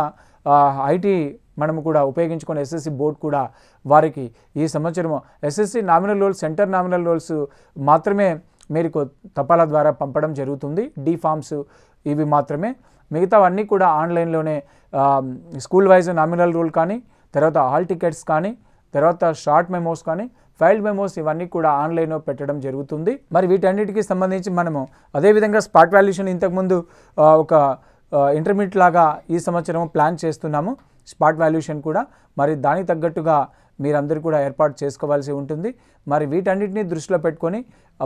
ఐటీ మనము కూడా ఉపయోగించుకునే ఎస్ఎస్సి బోర్డు కూడా వారికి ఈ సంవత్సరం SSC nominal roles, centre nominal roles మాత్రమే మీకు తపాలా ద్వారా పంపడం జరుగుతుంది. డి ఫామ్స్ ఇవి మాత్రమే, మిగతావన్నీ కూడా ఆన్లైన్లోనే స్కూల్ వైజ్ నామినల్ రోల్ కానీ, తర్వాత హాల్ టికెట్స్ కానీ, తర్వాత షార్ట్ మెమోస్ కానీ, ఫైల్డ్ మెమోస్ ఇవన్నీ కూడా ఆన్లైన్లో పెట్టడం జరుగుతుంది. మరి వీటన్నిటికీ సంబంధించి మనము అదేవిధంగా స్పాట్ వాల్యుయేషన్ ఇంతకుముందు ఒక ఇంటర్మీడియట్ లాగా ఈ సంవత్సరం ప్లాన్ చేస్తున్నాము స్పాట్ వాల్యుయేషన్ కూడా. మరి దానికి తగ్గట్టుగా మీరందరూ కూడా ఏర్పాటు చేసుకోవాల్సి ఉంటుంది. మరి వీటన్నిటిని దృష్టిలో పెట్టుకొని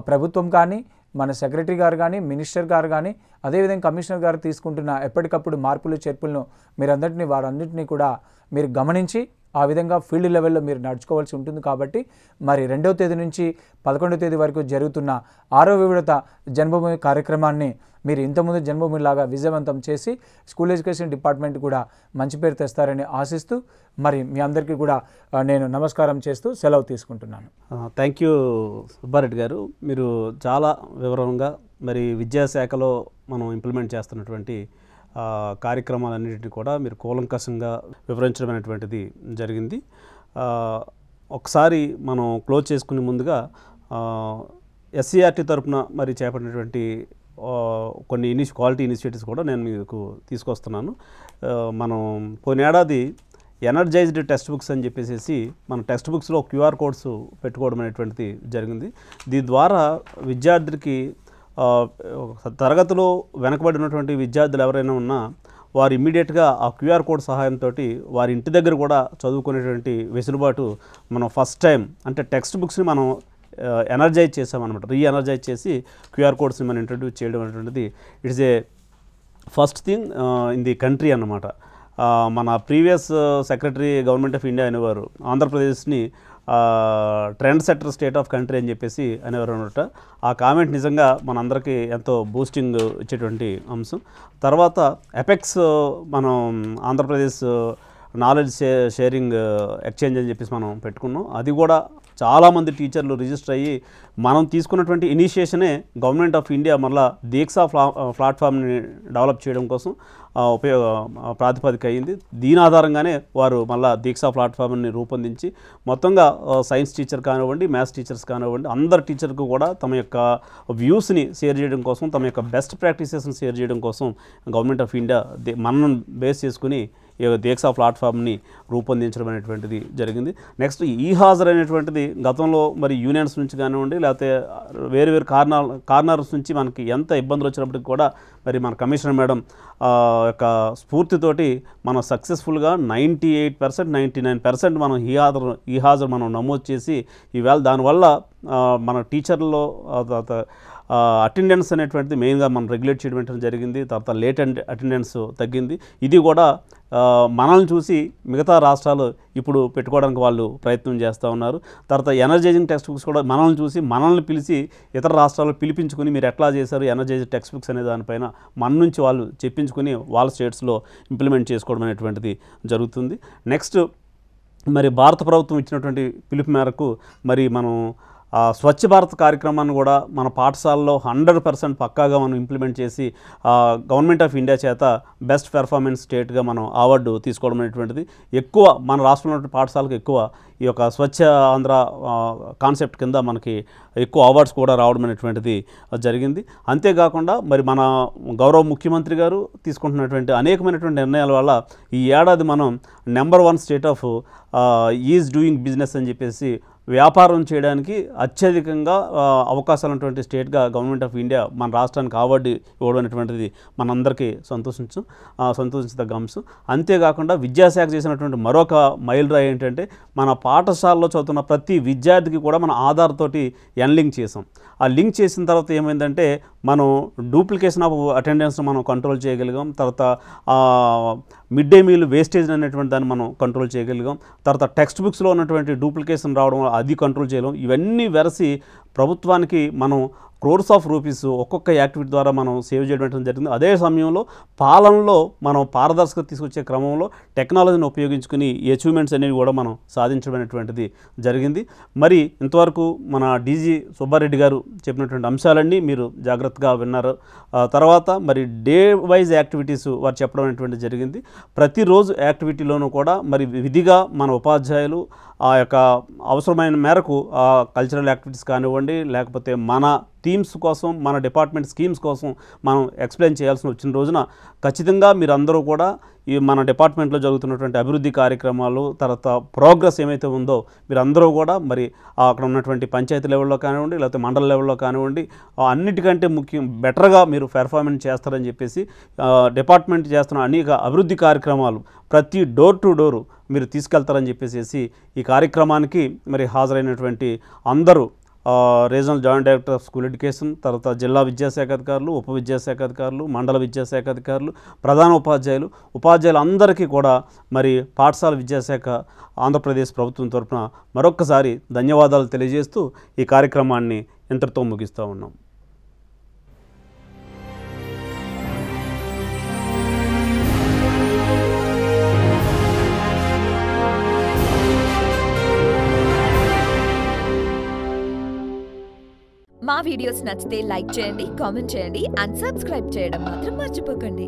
ప్రభుత్వం కానీ, మన సెక్రటరీ గారు కానీ, మినిస్టర్ గారు కానీ, అదేవిధంగా కమిషనర్ గారు తీసుకుంటున్న ఎప్పటికప్పుడు మార్పులు చేర్పులను వారందరినీ కూడా మీరు గమనించి ఆ విధంగా ఫీల్డ్ లెవెల్లో మీరు నడుచుకోవాల్సి ఉంటుంది. కాబట్టి మరి 2వ తేదీ నుంచి 11వ తేదీ వరకు జరుగుతున్న 6వ విడత జన్మభూమి కార్యక్రమాన్ని మీరు ఇంతకుముందు జన్మభూమిలాగా విజయవంతం చేసి స్కూల్ ఎడ్యుకేషన్ డిపార్ట్మెంట్ కూడా మంచి పేరు తెస్తారని ఆశిస్తూ మరి మీ అందరికీ కూడా నేను నమస్కారం చేస్తూ సెలవు తీసుకుంటున్నాను. థ్యాంక్ యూ సుబ్బారెడ్డి గారు. మీరు చాలా వివరంగా మరి విద్యాశాఖలో మనం ఇంప్లిమెంట్ చేస్తున్నటువంటి కార్యక్రమాలన్నింటినీ కూడా మీరు కూలంకషంగా వివరించడం అనేటువంటిది జరిగింది. ఒకసారి మనం క్లోజ్ చేసుకునే ముందుగా SCERT తరపున మరి చేపట్టినటువంటి కొన్ని క్వాలిటీ ఇనిషియేటివ్స్ కూడా నేను మీకు తీసుకొస్తున్నాను. మనం పోయినేడాది ఎనర్జైజ్డ్ టెక్స్ట్ బుక్స్ అని చెప్పేసి మన టెక్స్ట్ బుక్స్లో QR కోడ్స్ పెట్టుకోవడం అనేటువంటిది జరిగింది. దీని ద్వారా విద్యార్థులకి తరగతిలో వెనకబడినటువంటి విద్యార్థులు ఎవరైనా ఉన్నా వారు ఇమ్మీడియట్గా ఆ QR కోడ్ సహాయంతో వారి ఇంటి దగ్గర కూడా చదువుకునేటువంటి వెసులుబాటు మనం ఫస్ట్ టైం అంటే టెక్స్ట్ బుక్స్ని మనం ఎనర్జైజ్ చేసామన్నమాట. ఎనర్జైజ్ చేసి QR కోడ్స్ని మనం ఇంట్రడ్యూస్ చేయడం అనేటువంటిది it's a first thing in the country అన్నమాట. మన previous secretary government of India అనేవారు ఆంధ్రప్రదేశ్ని trend setter state of country అని చెప్పేసి అనేవారు అనమాట. ఆ కామెంట్ నిజంగా మనందరికీ ఎంతో బూస్టింగ్ ఇచ్చేటువంటి అంశం. తర్వాత ఎపెక్స్ మనం ఆంధ్రప్రదేశ్ నాలెడ్జ్ షేరింగ్ ఎక్స్చేంజ్ అని చెప్పేసి మనం పెట్టుకున్నాం. అది కూడా చాలామంది టీచర్లు రిజిస్టర్ అయ్యి మనం తీసుకున్నటువంటి ఇనిషియేషనే గవర్నమెంట్ ఆఫ్ ఇండియా మళ్ళీ దీక్షా ప్లాట్ఫామ్ని డెవలప్ చేయడం కోసం ప్రాతిపదిక అయింది. దీని ఆధారంగానే వారు మళ్ళీ దీక్షా ప్లాట్ఫామ్ని రూపొందించి మొత్తంగా సైన్స్ టీచర్ కానివ్వండి, మ్యాథ్స్ టీచర్స్ కానివ్వండి, అందరు టీచర్కు కూడా తమ యొక్క వ్యూస్ని షేర్ చేయడం కోసం, తమ యొక్క బెస్ట్ ప్రాక్టీసెస్ని షేర్ చేయడం కోసం గవర్నమెంట్ ఆఫ్ ఇండియా మనం బేస్ చేసుకుని ఈ దీక్షా ప్లాట్ఫామ్ని రూపొందించడం అనేటువంటిది జరిగింది. నెక్స్ట్ హాజర్ అనేటువంటిది గతంలో మరి యూనియన్స్ నుంచి కానివ్వండి, లేకపోతే వేరు వేరు కార్నర్స్ నుంచి మనకి ఎంత ఇబ్బందులు వచ్చినప్పటికి కూడా మరి మన కమిషనర్ మేడం యొక్క స్ఫూర్తితోటి మనం సక్సెస్ఫుల్గా 98%, 99% మనం హాజరు మనం నమోదు చేసి ఈవేళ దానివల్ల మన టీచర్లలో అటెండెన్స్ అనేటువంటిది మెయిన్గా మనం రెగ్యులేట్ చేయడం జరిగింది. తర్వాత లేట్ అటెండెన్స్ తగ్గింది. ఇది కూడా మనల్ని చూసి మిగతా రాష్ట్రాలు ఇప్పుడు పెట్టుకోవడానికి వాళ్ళు ప్రయత్నం చేస్తూ ఉన్నారు. తర్వాత ఎనర్జైజింగ్ టెక్స్ట్ బుక్స్ కూడా మనల్ని చూసి మనల్ని పిలిచి ఇతర రాష్ట్రాలు పిలిపించుకుని మీరు ఎట్లా చేశారు ఎనర్జైజింగ్ టెక్స్ట్ బుక్స్ అనే దానిపైన మన నుంచి వాళ్ళు చెప్పించుకుని వాళ్ళ స్టేట్స్లో ఇంప్లిమెంట్ చేసుకోవడం అనేటువంటిది జరుగుతుంది. నెక్స్ట్ మరి భారత ప్రభుత్వం ఇచ్చినటువంటి పిలుపు మేరకు మరి మనం స్వచ్ఛ భారత్ కార్యక్రమాన్ని కూడా మన పాఠశాలలో 100% పక్కాగా మనం ఇంప్లిమెంట్ చేసి గవర్నమెంట్ ఆఫ్ ఇండియా చేత బెస్ట్ పెర్ఫార్మెన్స్ స్టేట్గా మనం అవార్డు తీసుకోవడం అనేటువంటిది ఎక్కువ మన రాష్ట్రంలో పాఠశాలకు ఎక్కువ ఈ యొక్క స్వచ్ఛ ఆంధ్ర కాన్సెప్ట్ కింద మనకి ఎక్కువ అవార్డ్స్ కూడా రావడం అనేటువంటిది జరిగింది. అంతేకాకుండా మరి మన గౌరవ ముఖ్యమంత్రి గారు తీసుకుంటున్నటువంటి అనేకమైనటువంటి నిర్ణయాల వల్ల ఈ ఏడాది మనం number 1 state of is doing business అని చెప్పేసి వ్యాపారం చేయడానికి అత్యధికంగా అవకాశాలు ఉన్నటువంటి స్టేట్గా గవర్నమెంట్ ఆఫ్ ఇండియా మన రాష్ట్రానికి అవార్డు ఇవ్వడం అనేటువంటిది మనందరికీ సంతోషించదగ్గ అంశం. అంతేకాకుండా విద్యాశాఖ చేసినటువంటి మరొక మైలురాయి ఏంటంటే మన పాఠశాలలో చదువుతున్న ప్రతి విద్యార్థికి కూడా మన ఆధార్ తోటి ఎన్లింక్ చేసాం. ఆ లింక్ చేసిన తర్వాత ఏమైందంటే మనం డూప్లికేషన్ ఆఫ్ అటెండెన్స్ మనం కంట్రోల్ చేయగలిగాం. తర్వాత మిడ్ డే మీల్ వేస్టేజ్ అనేటువంటి దాన్ని మనం కంట్రోల్ చేయగలిగాం. తర్వాత టెక్స్ట్ బుక్స్లో ఉన్నటువంటి డూప్లికేషన్ రావడం అది కంట్రోల్ చేయలేం. ఇవన్నీ వెరసి ప్రభుత్వానికి మనం క్రోర్స్ ఆఫ్ రూపీస్ ఒక్కొక్క యాక్టివిటీ ద్వారా మనం సేవ్ చేయడం జరిగింది. అదే సమయంలో పాలనలో మనం పారదర్శకత తీసుకొచ్చే క్రమంలో టెక్నాలజీని ఉపయోగించుకుని అచీవ్మెంట్స్ అనేవి కూడా మనం సాధించడం అనేటువంటిది జరిగింది. మరి ఇంతవరకు మన డీజీ సుబ్బారెడ్డి గారు చెప్పినటువంటి అంశాలన్నీ మీరు జాగ్రత్తగా విన్నారు. తర్వాత మరి డే వైజ్ యాక్టివిటీస్ వారు చెప్పడం అనేటువంటిది జరిగింది. ప్రతిరోజు యాక్టివిటీలోనూ కూడా మరి విధిగా మన ఉపాధ్యాయులు ఆ యొక్క అవసరమైన మేరకు కల్చరల్ యాక్టివిటీస్ కానివ్వండి, లేకపోతే మన థీమ్స్ కోసం, మన డిపార్ట్మెంట్ స్కీమ్స్ కోసం మనం ఎక్స్ప్లెయిన్ చేయాల్సి వచ్చిన రోజున ఖచ్చితంగా మీరందరూ కూడా ఈ మన డిపార్ట్మెంట్లో జరుగుతున్నటువంటి అభివృద్ధి కార్యక్రమాలు, తర్వాత ప్రోగ్రెస్ ఏమైతే ఉందో మీరందరూ కూడా మరి అక్కడ ఉన్నటువంటి పంచాయతీ లెవెల్లో కానివ్వండి, లేకపోతే మండల లెవెల్లో కానివ్వండి, అన్నిటికంటే బెటర్గా మీరు పెర్ఫార్మెన్స్ చేస్తారని చెప్పేసి డిపార్ట్మెంట్ చేస్తున్న అనేక అభివృద్ధి కార్యక్రమాలు ప్రతి డోర్ టు డోరు మీరు తీసుకెళ్తారని చెప్పేసి ఈ కార్యక్రమానికి మరి హాజరైనటువంటి అందరూ regional joint director of school education, తర్వాత జిల్లా విద్యాశాఖ అధికారులు, ఉప విద్యాశాఖ అధికారులు, మండల విద్యాశాఖ అధికారులు, ప్రధాన ఉపాధ్యాయులు అందరికీ కూడా మరి పాఠశాల విద్యాశాఖ ఆంధ్రప్రదేశ్ ప్రభుత్వం తరఫున మరొక్కసారి ధన్యవాదాలు తెలియజేస్తూ ఈ కార్యక్రమాన్ని ఇంతటితో ముగిస్తూ ఉన్నాం. మా వీడియోస్ నచ్చితే లైక్ చేయండి, కామెంట్ చేయండి అండ్ సబ్స్క్రైబ్ చేయడం మాత్రం మర్చిపోకండి.